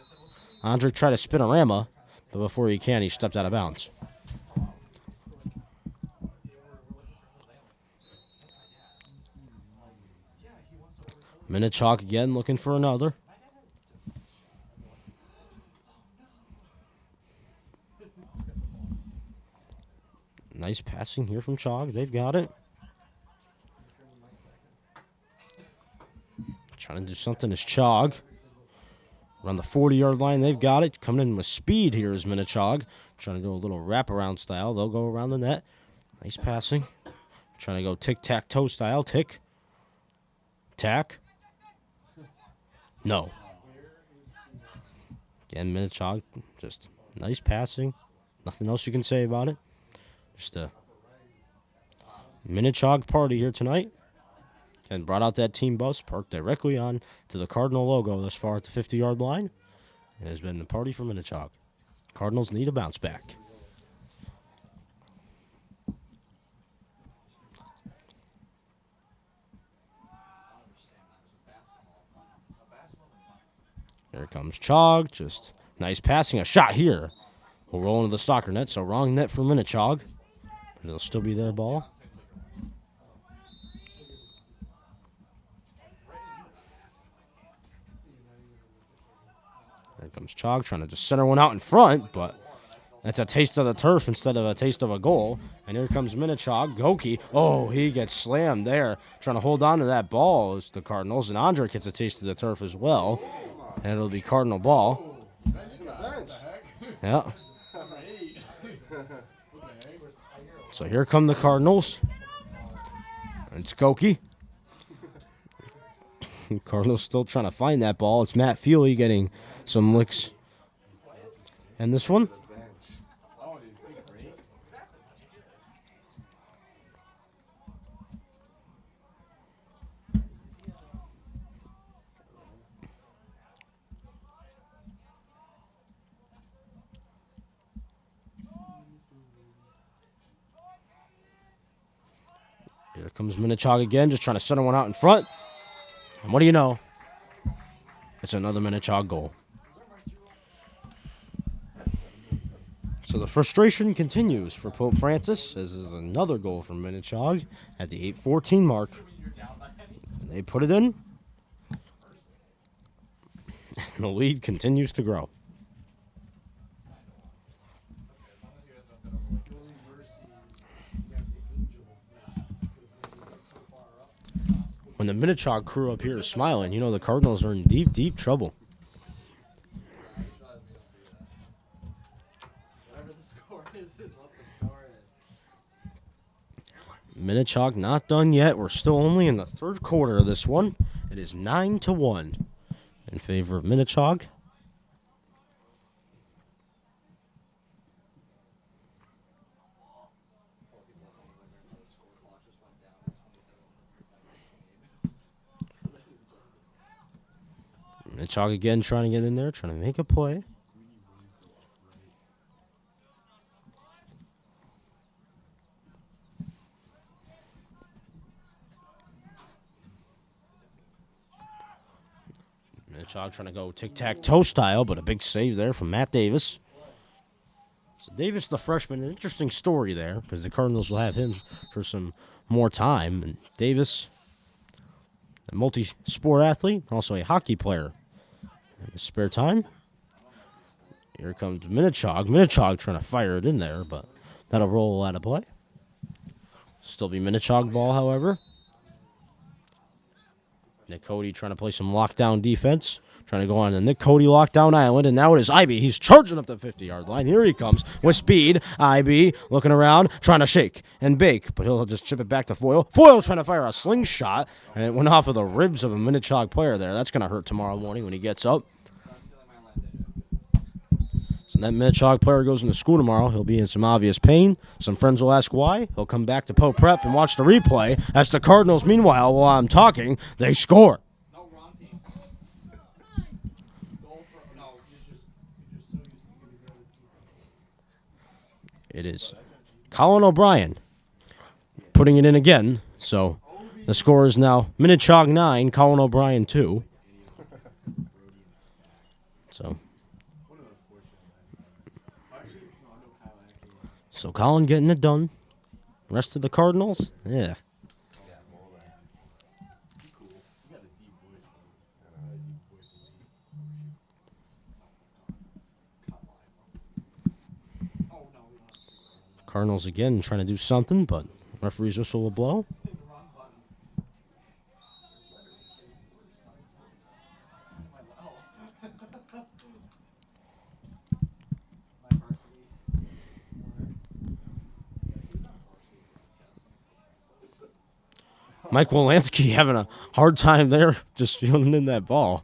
Andrick tried to spinorama, but before he can, he stepped out of bounds. Minnechaug again looking for another. Nice passing here from Chaug. They've got it. Trying to do something is Chaug. Around the 40-yard line, they've got it. Coming in with speed here is Minnechaug. Trying to do a little wraparound style. They'll go around the net. Nice passing. Trying to go tic-tac-toe style. Tick. Tack. No. Again, Minnechaug, just nice passing. Nothing else you can say about it. Just a Minnechaug party here tonight. And brought out that team bus, parked directly on to the Cardinal logo thus far at the 50-yard line. It has been the party for Minnechaug. Cardinals need a bounce back. Here comes Chaug. Just nice passing. A shot here. We'll roll into the soccer net, so wrong net for Minnechaug. But it'll still be their ball. Here comes Chaug trying to just center one out in front, but that's a taste of the turf instead of a taste of a goal. And here comes Minnechaug. Goki. Oh, he gets slammed there. Trying to hold on to that ball is the Cardinals. And Andre gets a taste of the turf as well. And it'll be Cardinal ball. Yeah. So here come the Cardinals. It's Goki. Cardinals still trying to find that ball. It's Matt Feely getting some licks. And this one. Here comes Minnechaug again, just trying to center one out in front. And what do you know? It's another Minnechaug goal. So the frustration continues for Pope Francis. This is another goal from Minnechaug at the 8:14 mark. They put it in. The lead continues to grow. When the Minnechaug crew up here is smiling, you know the Cardinals are in deep, deep trouble. Minnechaug not done yet. We're still only in the third quarter of this one. It is 9-1 in favor of Minnechaug. Minnechaug again trying to get in there, trying to make a play. Minnechaug trying to go tic-tac-toe style, but a big save there from Matt Davis. So Davis, the freshman, an interesting story there because the Cardinals will have him for some more time. And Davis, a multi-sport athlete, also a hockey player. In his spare time. Here comes Minnechaug. Minnechaug trying to fire it in there, but that'll roll out of play. Still be Minnechaug ball, however. Nick Cody trying to play some lockdown defense. Trying to go on the Nick Cody lockdown island, and now it is IB. He's charging up the 50-yard line. Here he comes with speed. IB looking around, trying to shake and bake, but he'll just chip it back to Foyle. Foyle trying to fire a slingshot, and it went off of the ribs of a Minnechaug player there. That's going to hurt tomorrow morning when he gets up. So that Minnechaug player goes into school tomorrow. He'll be in some obvious pain. Some friends will ask why. He'll come back to Poe Prep and watch the replay. As the Cardinals, meanwhile, while I'm talking, they score. It is Colin O'Brien putting it in again. So the score is now Minnechaug 9, Colin O'Brien 2. So Colin getting it done. Rest of the Cardinals, yeah. Cardinals again trying to do something, but referee's whistle will blow. Mike Wolanski having a hard time there, just feeling in that ball.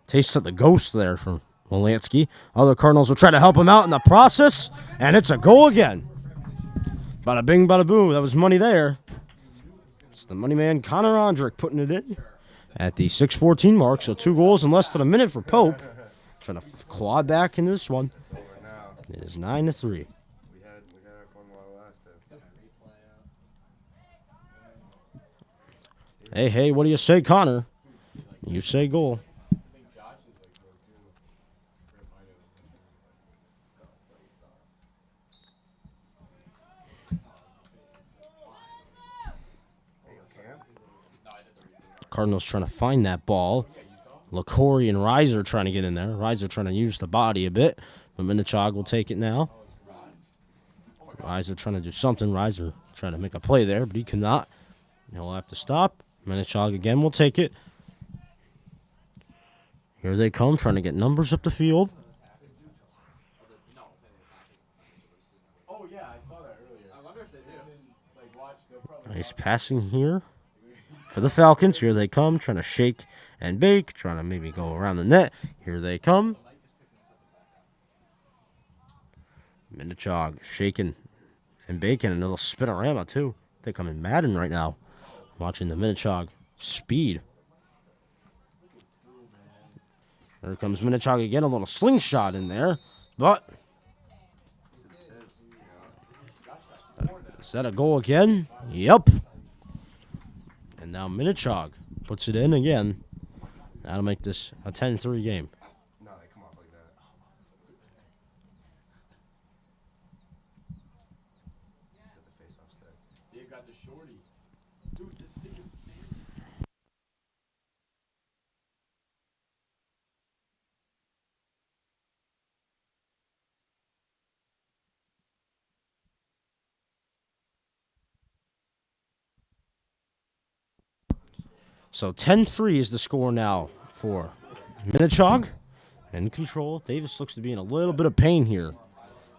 Taste of the ghost there from Wolanski. Other Cardinals will try to help him out in the process, and it's a goal again. Bada bing, bada boom. That was money there. It's the money man, Connor Ondrick, putting it in at the 6:14 mark. So 2 goals in less than a minute for Pope. Trying to claw back into this one. It is 9-3. Hey, what do you say, Connor? You say goal. Cardinals trying to find that ball. LaCory and Reiser trying to get in there. Reiser trying to use the body a bit, but Minnechaug will take it now. Reiser trying to do something. Reiser trying to make a play there, but he cannot. He'll have to stop. Minnechaug again will take it. Here they come, trying to get numbers up the field. Nice passing here for the Falcons. Here they come, trying to shake and bake, trying to maybe go around the net. Here they come. Minnechaug shaking and baking, and a little spinorama too. I think I'm in Madden right now, watching the Minnechaug speed. There comes Minnechaug again, a little slingshot in there, but is that a goal again? Yep. And now Minnechaug puts it in again. That'll make this a 10-3 game. So 10-3 is the score now for Minnechaug. In control. Davis looks to be in a little bit of pain here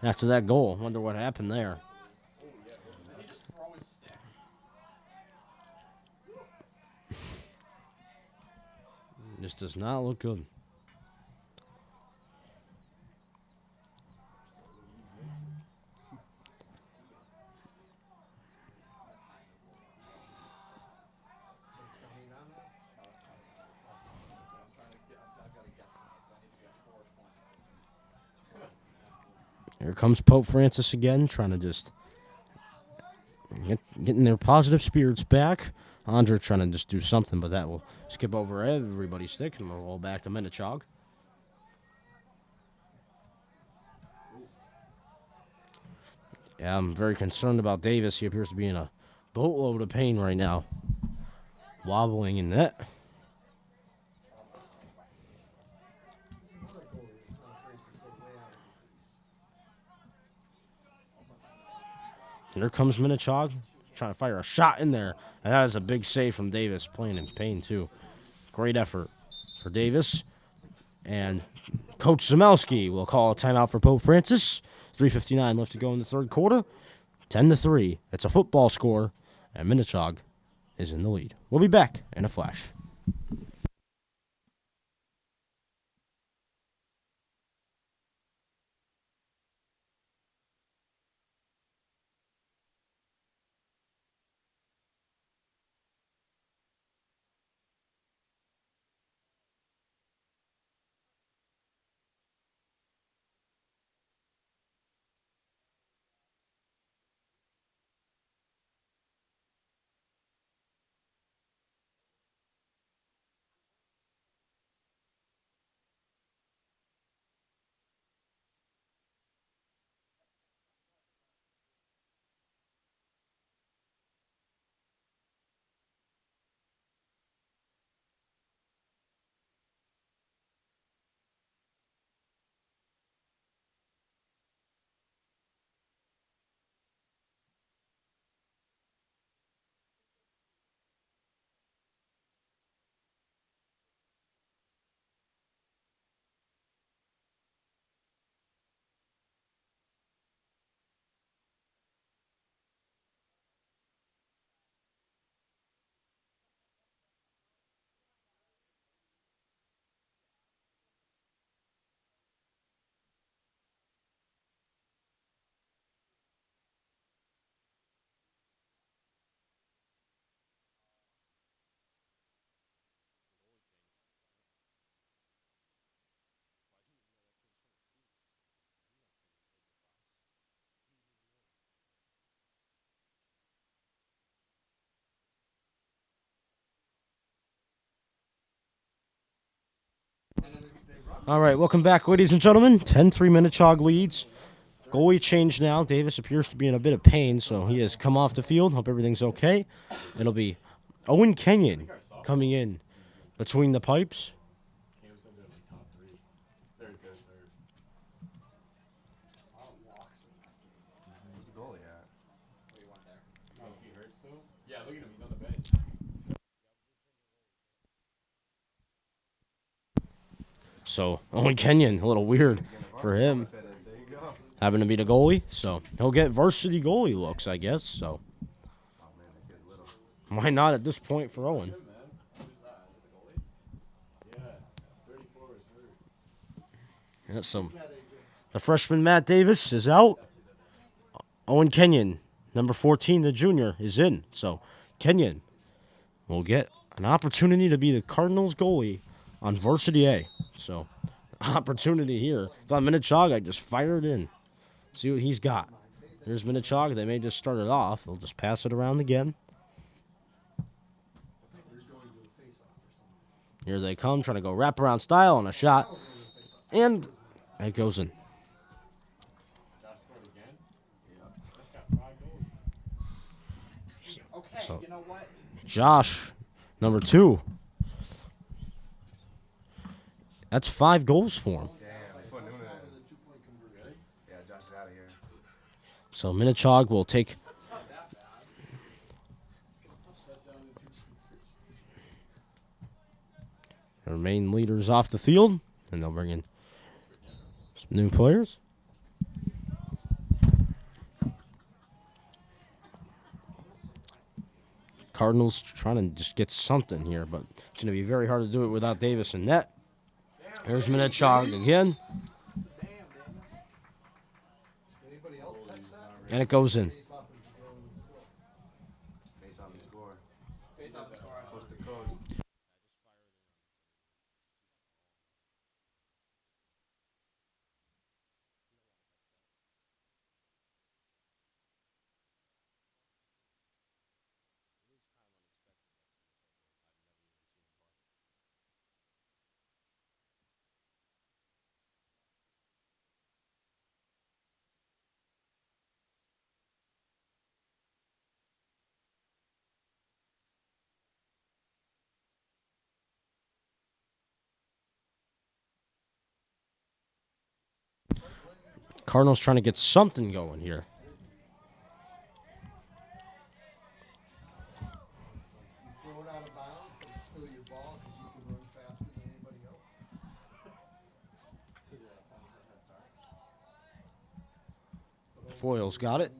after that goal. Wonder what happened there. This does not look good. Here comes Pope Francis again, trying to just getting their positive spirits back. Andre trying to just do something, but that will skip over everybody's stick, and we'll roll back to Minnechaug. Yeah, I'm very concerned about Davis. He appears to be in a boatload of pain right now. Wobbling in net. Here comes Minnechaug, trying to fire a shot in there. And that is a big save from Davis, playing in pain too. Great effort for Davis. And Coach Zamelski will call a timeout for Pope Francis. 3:59 left to go in the third quarter. 10-3. It's a football score, and Minnechaug is in the lead. We'll be back in a flash. All right, welcome back, ladies and gentlemen. 10-3 Minnechaug leads. Goalie change now. Davis appears to be in a bit of pain, so he has come off the field. Hope everything's okay. It'll be Owen Kenyon coming in between the pipes. So Owen Kenyon, a little weird for him, having to be the goalie. So he'll get varsity goalie looks, I guess. So why not at this point for Owen? Yeah, so the freshman Matt Davis is out. Owen Kenyon, number 14, the junior, is in. So Kenyon will get an opportunity to be the Cardinals goalie on Varsity A. So, opportunity here. If I'm Minnechaug, I just fire it in. See what he's got. There's Minnechaug. They may just start it off. They'll just pass it around again. Here they come, trying to go wraparound style on a shot. And it goes in. So, Josh, number 2. That's 5 goals for him. So Minnechaug will take. Their main leaders off the field, and they'll bring in some new players. Cardinals trying to just get something here, but it's going to be very hard to do it without Davis in net. Here's Minnechaug again. And it goes in. Cardinals trying to get something going here. Foyle's got it.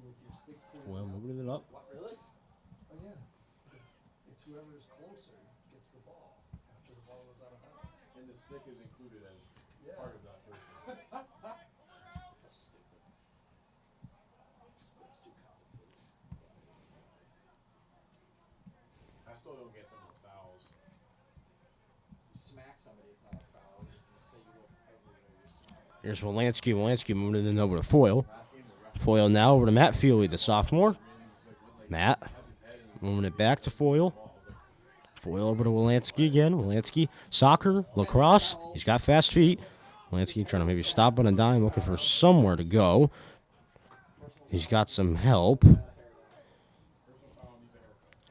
Foyle moving it up. Really? Oh, yeah. It's whoever's closer gets the ball after the ball goes out of bounds. And the stick is included as part of that person. So stupid. Sport's too complicated. I still don't get some of the fouls. You smack somebody, it's not a foul. You say you look ugly or you're smart. Here's Wolanski. Wolanski moving it over to Foyle. Foyle now over to Matt Feely, the sophomore. Matt moving it back to Foyle. Foyle over to Wolanski again. Wolanski, soccer, lacrosse. He's got fast feet. Wolanski trying to maybe stop on a dime, looking for somewhere to go. He's got some help.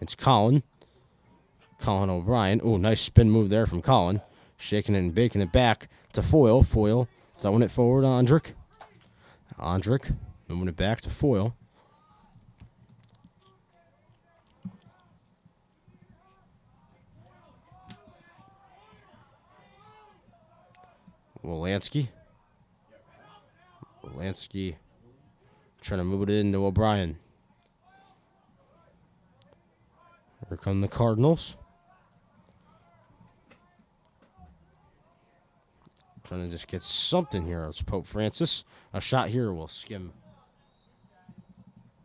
It's Colin. Colin O'Brien. Oh, nice spin move there from Colin. Shaking it and baking it back to Foyle. Foyle throwing it forward to Ondrick. Ondrick moving it back to Foyle. Wolanski. Wolanski trying to move it into O'Brien. Here come the Cardinals. Trying to just get something here. It's Pope Francis. A shot here will skim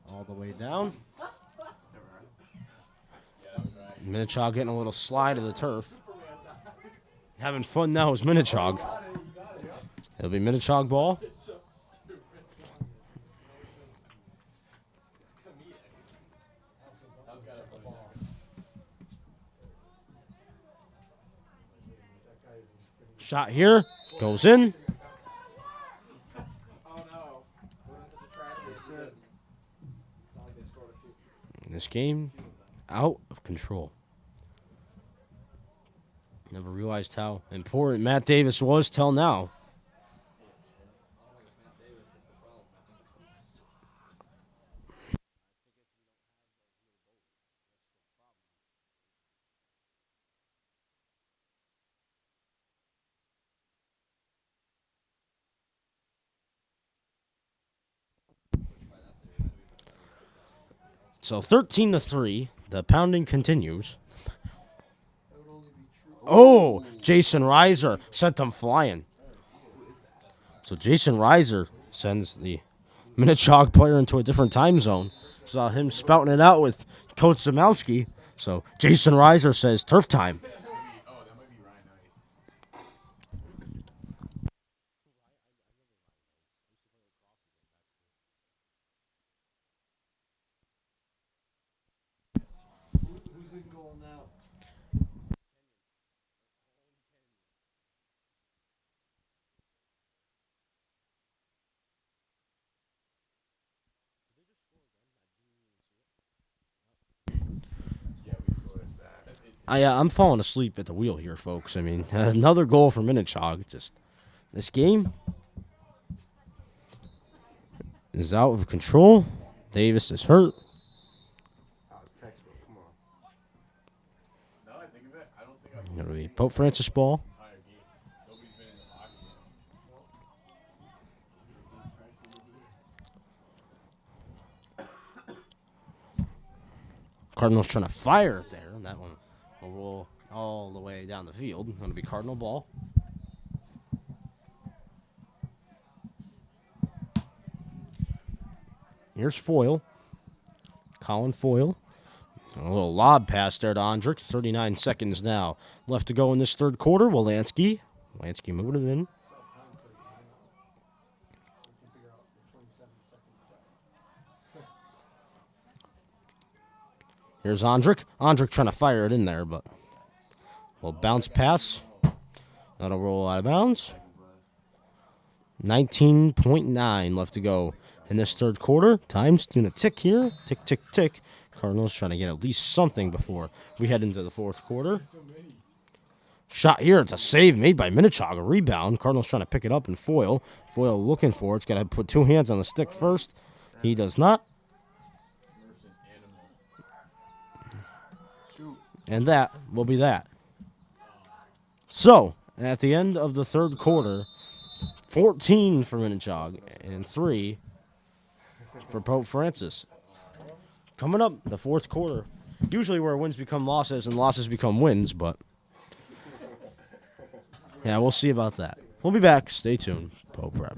all the way down. Minnechaug getting a little slide of the turf. Having fun now is Minnechaug. It'll be Minnechaug ball. Shot here. Goes in. This game out of control. Never realized how important Matt Davis was till now. So 13-3, the pounding continues. Oh, Jason Reiser sent them flying. So Jason Reiser sends the Minnechaug player into a different time zone. Saw him spouting it out with Coach Zamowski. So Jason Reiser says turf time. Who's in goal now? I'm falling asleep at the wheel here, folks. I mean, another goal for Minnechaug. Just this game is out of control. Davis is hurt. It'll be Pope Francis ball. Entire game. Nobody's been in the box yet. Cardinals trying to fire it there. And that one will roll all the way down the field. Going to be Cardinal ball. Here's Foyle. Colin Foyle. A little lob pass there to Ondrick. 39 seconds now left to go in this third quarter. Lansky moving it in. Here's Ondrick. Ondrick trying to fire it in there, but a little bounce pass. That'll roll out of bounds. 19.9 left to go in this third quarter. Time's going to tick here. Tick, tick, tick. Cardinals trying to get at least something before we head into the fourth quarter. Shot here. It's a save made by Minnechaug. A rebound. Cardinals trying to pick it up and Foyle. Foyle looking for it. It's got to put two hands on the stick first. He does not. And that will be that. So, at the end of the third quarter, 14 for Minnechaug and 3 for Pope Francis. Coming up, the fourth quarter. Usually where wins become losses and losses become wins, but yeah, we'll see about that. We'll be back. Stay tuned. Pope Prep.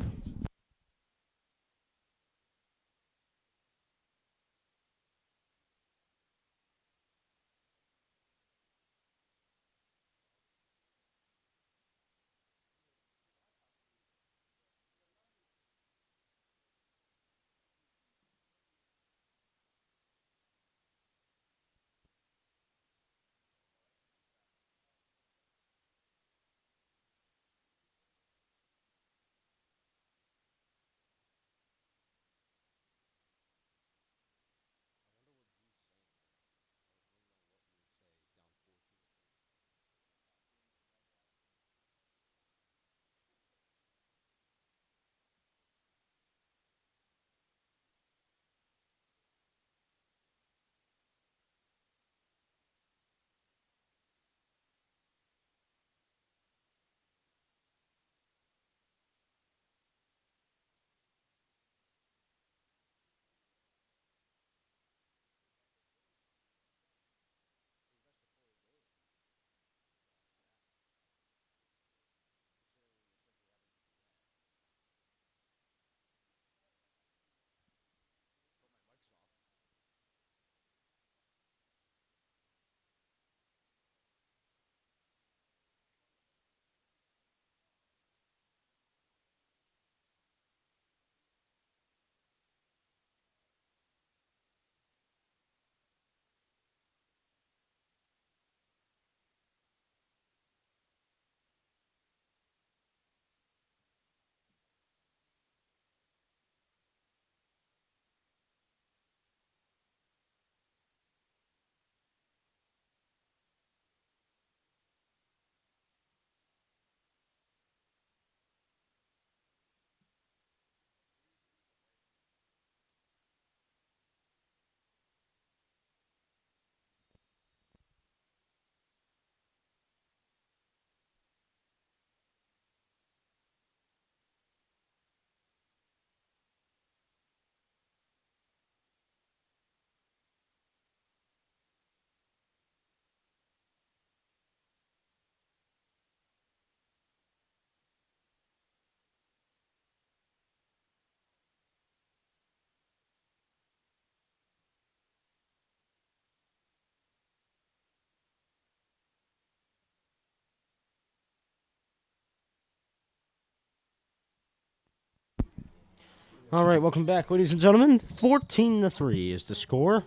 All right, welcome back, ladies and gentlemen. 14-3 is the score.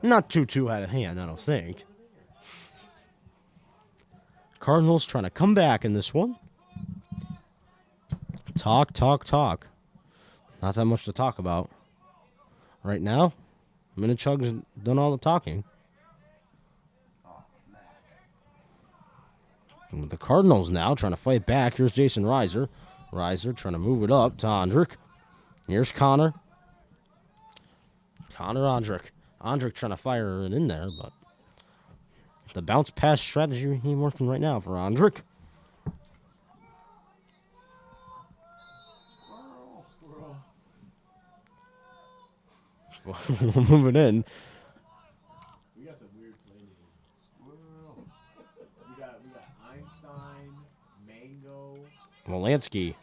Not too out of hand, I don't think. Cardinals trying to come back in this one. Talk. Not that much to talk about. Right now, Minnechaug's done all the talking. And with the Cardinals now trying to fight back. Here's Jason Reiser. Reiser trying to move it up to Ondrick. Here's Connor. Ondrick. Ondrick trying to fire it in there, but The bounce pass strategy he working right now for Andrick. Squirrel. Moving in. We got some weird play names. Squirrel. We got Einstein, Mango. Wolanski.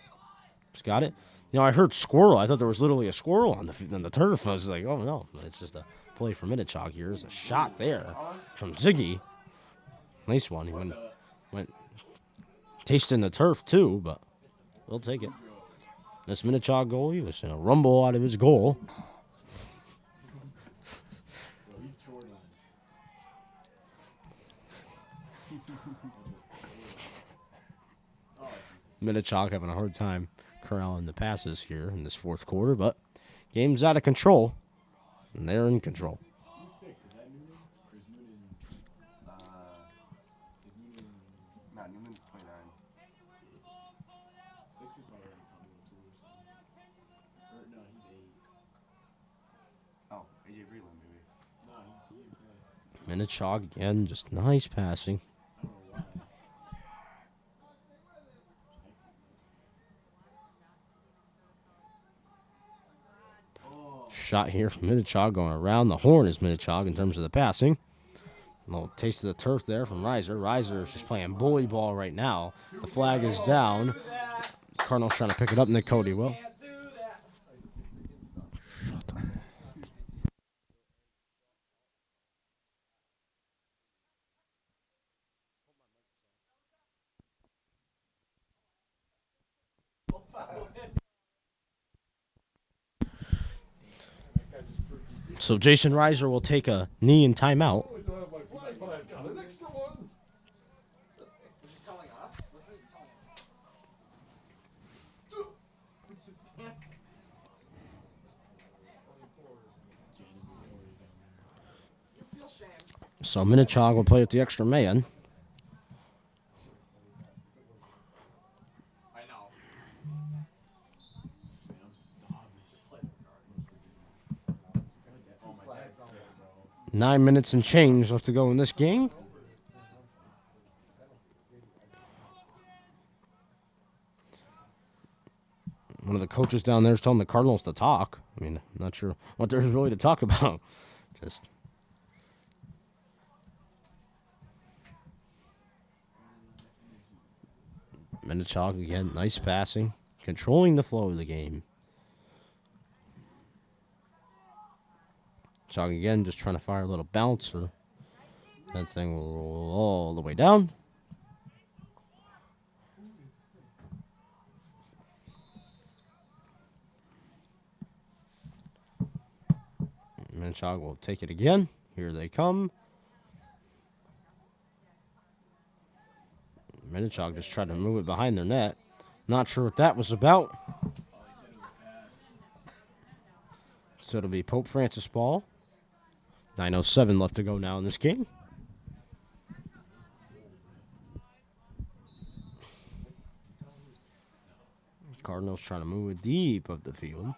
Just got it. You know, I heard squirrel. I thought there was literally a squirrel on the turf. I was like, oh no, it's just a play for Minnechaug here. There's a shot there from Ziggy. Nice one. He went tasting the turf too, but we'll take it. This Minnechaug goalie was in a rumble out of his goal. Yo, he's short on. Minnechaug having a hard time corralling the passes here in this fourth quarter, but game's out of control, and they're in control. Who's 6? Is that Noonan? Or is Noonan? Is Noonan? Nah, Newman's 29. 6 is probably already coming to or something. Or no, he's 8. Oh, AJ Freeland, maybe. No, he didn't play. Minnechaug again, just nice passing. I don't know why. Shot here from Minnechaug going around the horn is Minnechaug in terms of the passing. A little taste of the turf there from Reiser. Reiser is just playing bully ball right now. The flag is down. Cardinals trying to pick it up, Nick Cody will. So Jason Reiser will take a knee and timeout. An extra one. So Minnechaug will play with the extra man. I know. Man, I'm starving. Oh, my dad's sick, bro. 9 minutes and change left to go in this game. One of the coaches down there is telling the Cardinals to talk. I mean, not sure what there's really to talk about. Just Minnechaug again, nice passing, controlling the flow of the game. Chaug again, just trying to fire a little bouncer. That thing will roll all the way down. Minnechaug will take it again. Here they come. Minnechaug just tried to move it behind their net. Not sure what that was about. So it'll be Pope Francis ball. 9:07 left to go now in this game. Cardinals trying to move it deep up the field.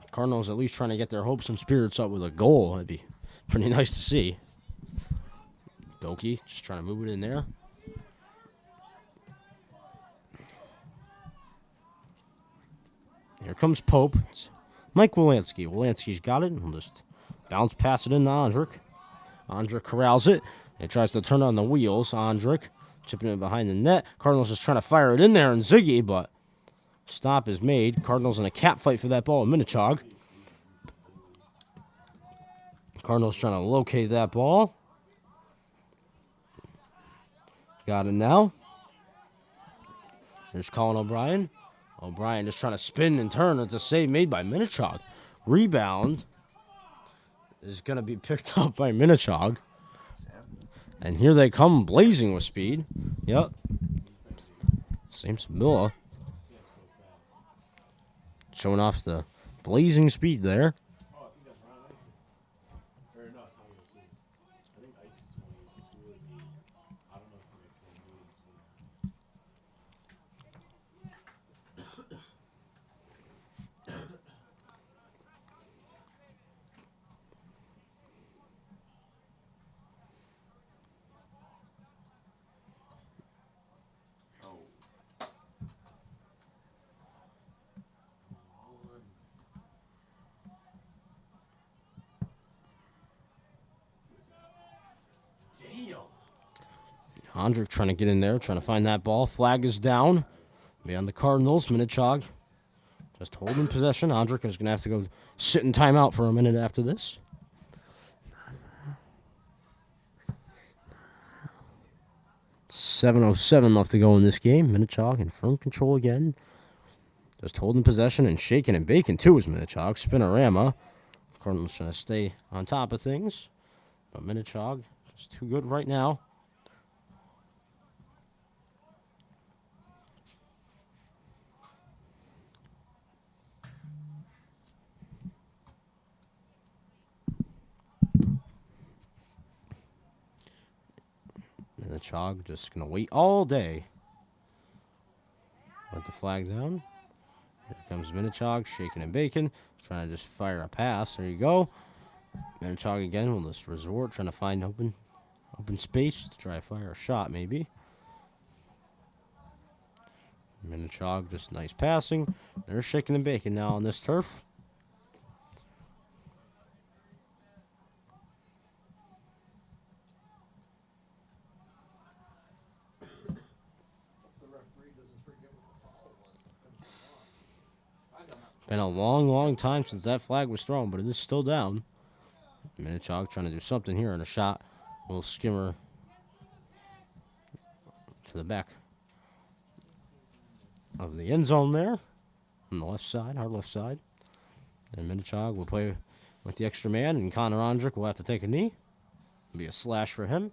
Cardinals at least trying to get their hopes and spirits up with a goal. That'd be pretty nice to see. Doki just trying to move it in there. Here comes Pope. It's Mike Wolanski. Wolanski's got it. We'll just bounce pass it into Andrick. Andrick corrals it. He tries to turn on the wheels. Andrick chipping it behind the net. Cardinals just trying to fire it in there, and Ziggy, but stop is made. Cardinals in a cap fight for that ball in Minnechaug. Cardinals trying to locate that ball. Got it now. There's Colin O'Brien. O'Brien just trying to spin and turn. It's a save made by Minnechaug. Rebound is going to be picked up by Minnechaug. And here they come blazing with speed. Yep. Same Miller. Showing off the blazing speed there. Oh, I think that's Ryan Icy. Or no, Tommy O'Toole. I think Icy's 20. O'Toole is 8. I don't know 6. So maybe it's 20. Andrick trying to get in there, trying to find that ball. Flag is down. Be on the Cardinals. Minnechaug just holding possession. Andrick is going to have to go sit in timeout for a minute after this. .707 left to go in this game. Minnechaug in firm control again. Just holding possession and shaking and baking too is Minnechaug. Spinorama. Cardinals trying to stay on top of things. But Minnechaug is too good right now. Minnechaug just going to wait all day. Let the flag down. Here comes Minnechaug, shaking and baking. Trying to just fire a pass. There you go. Minnechaug again will just resort, trying to find open space to try to fire a shot maybe. Minnechaug just nice passing. They're shaking and baking now on this turf. Been a long, long time since that flag was thrown, but it is still down. Minnechaug trying to do something here, and a shot will skimmer to the back of the end zone there on the left side, our left side. And Minnechaug will play with the extra man, and Connor Andrick will have to take a knee. It'll be a slash for him.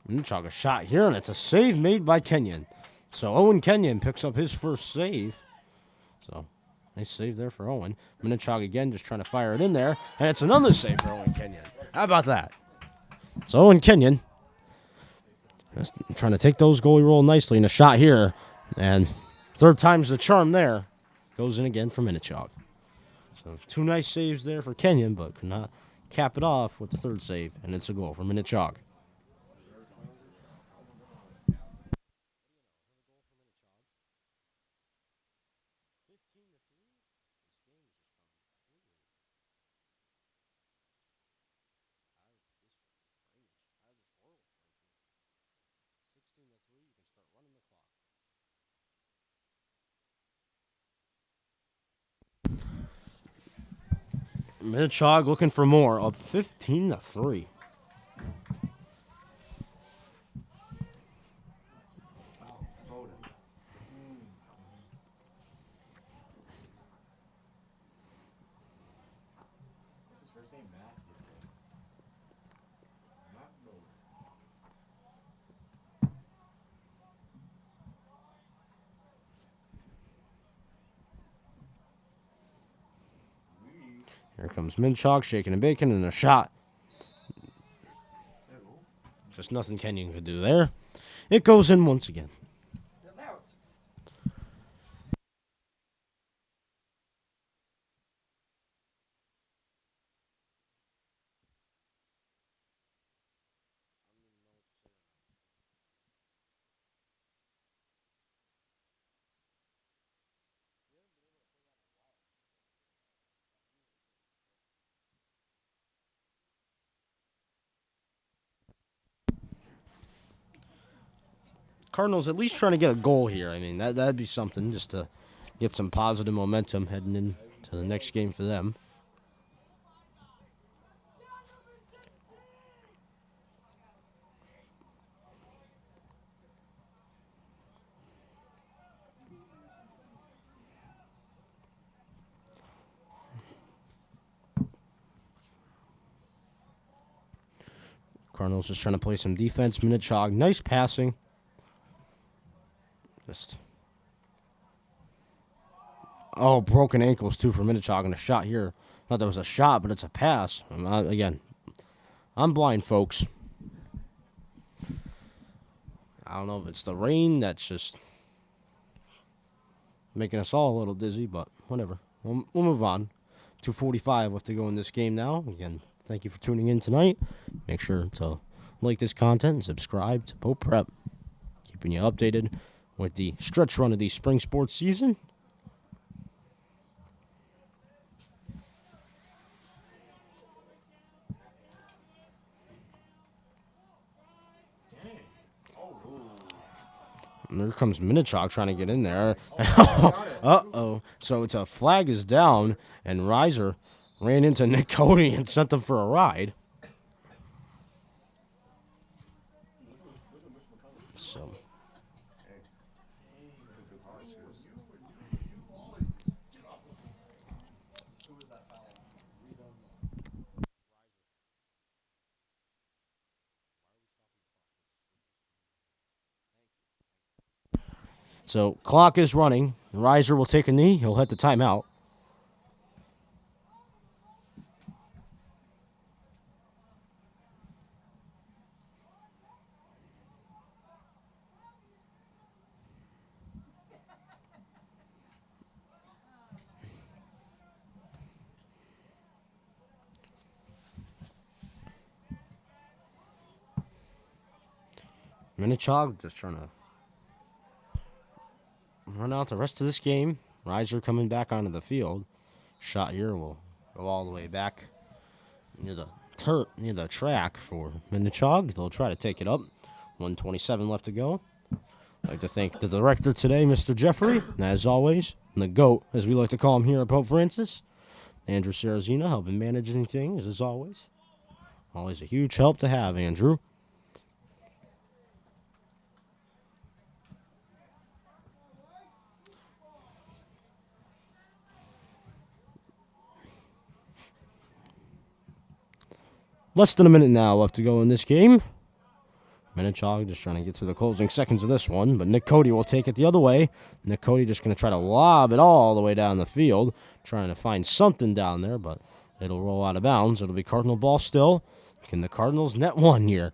Minnechaug a shot here, and it's a save made by Kenyon. So Owen Kenyon picks up his first save. So nice save there for Owen. Minnechaug again just trying to fire it in there, and it's another save for Owen Kenyon. How about that? So Owen Kenyon just trying to take those goalie roll nicely, and a shot here, and third time's the charm there. Goes in again for Minnechaug. So two nice saves there for Kenyon, but could not cap it off with the third save, and it's a goal for Minnechaug. Minnechaug looking for more, up 15-3. Here comes Minnechaug, shaking and baking, and a shot. Just nothing Kenyon could do there. It goes in once again. Cardinals at least trying to get a goal here. I mean, that'd be something just to get some positive momentum heading into the next game for them. Cardinals just trying to play some defense. Minnechaug, nice passing. Broken ankles too for Minnechaug, and a shot here. Not that was a shot, but it's a pass. I'm blind, folks. I don't know if it's the rain that's just making us all a little dizzy, but whatever. We'll move on. 2:45 left to go in this game now. Again, thank you for tuning in tonight. Make sure to like this content and subscribe to Pope Prep. Keeping you updated with the stretch run of the spring sports season. And there comes Minnechaug trying to get in there. Uh-oh. So it's a flag is down, and Reiser ran into Nick Cody and sent him for a ride. So. So, clock is running. Reiser will take a knee. He'll hit the timeout. Minnechaug just trying to run out the rest of this game. Reiser coming back onto the field. Shot here will go all the way back near the track for Minnechaug. They'll try to take it up. 1:27 left to go. I'd like to thank the director today, Mr. Jeffrey, as always, and the GOAT, as we like to call him here at Pope Francis. Andrew Sarazina helping managing things, as always. Always a huge help to have, Andrew. Less than a minute now left to go in this game. Minnechaug just trying to get through the closing seconds of this one, but Nick Cody will take it the other way. Nick Cody just going to try to lob it all the way down the field, trying to find something down there, but it'll roll out of bounds. It'll be Cardinal ball still. Can the Cardinals net one here?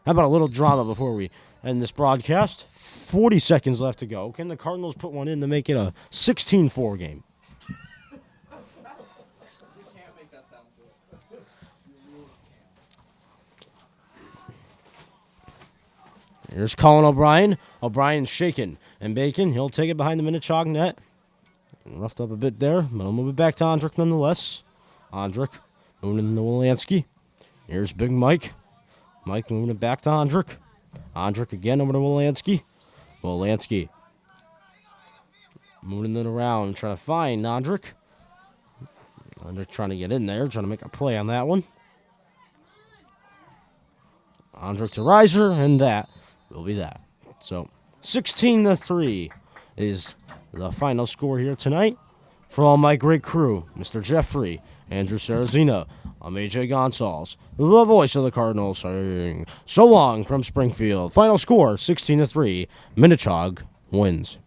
How about a little drama before we end this broadcast? 40 seconds left to go. Can the Cardinals put one in to make it a 16-4 game? Here's Colin O'Brien. O'Brien's shaking and baking. He'll take it behind the Minnechaug net. Roughed up a bit there, but I'll move it back to Ondrick nonetheless. Ondrick moving into Wolanski. Here's Big Mike. Mike moving it back to Ondrick. Ondrick again over to Wolanski. Wolanski moving it around, trying to find Ondrick. Ondrick trying to get in there, trying to make a play on that one. Ondrick to Reiser, and that will be that. So 16-3 is the final score here tonight. For all my great crew, Mr. Jeffrey, Andrew Sarazina, I'm AJ Gonsalves, the voice of the Cardinals, saying so long from Springfield. Final score 16-3. Minnechaug wins.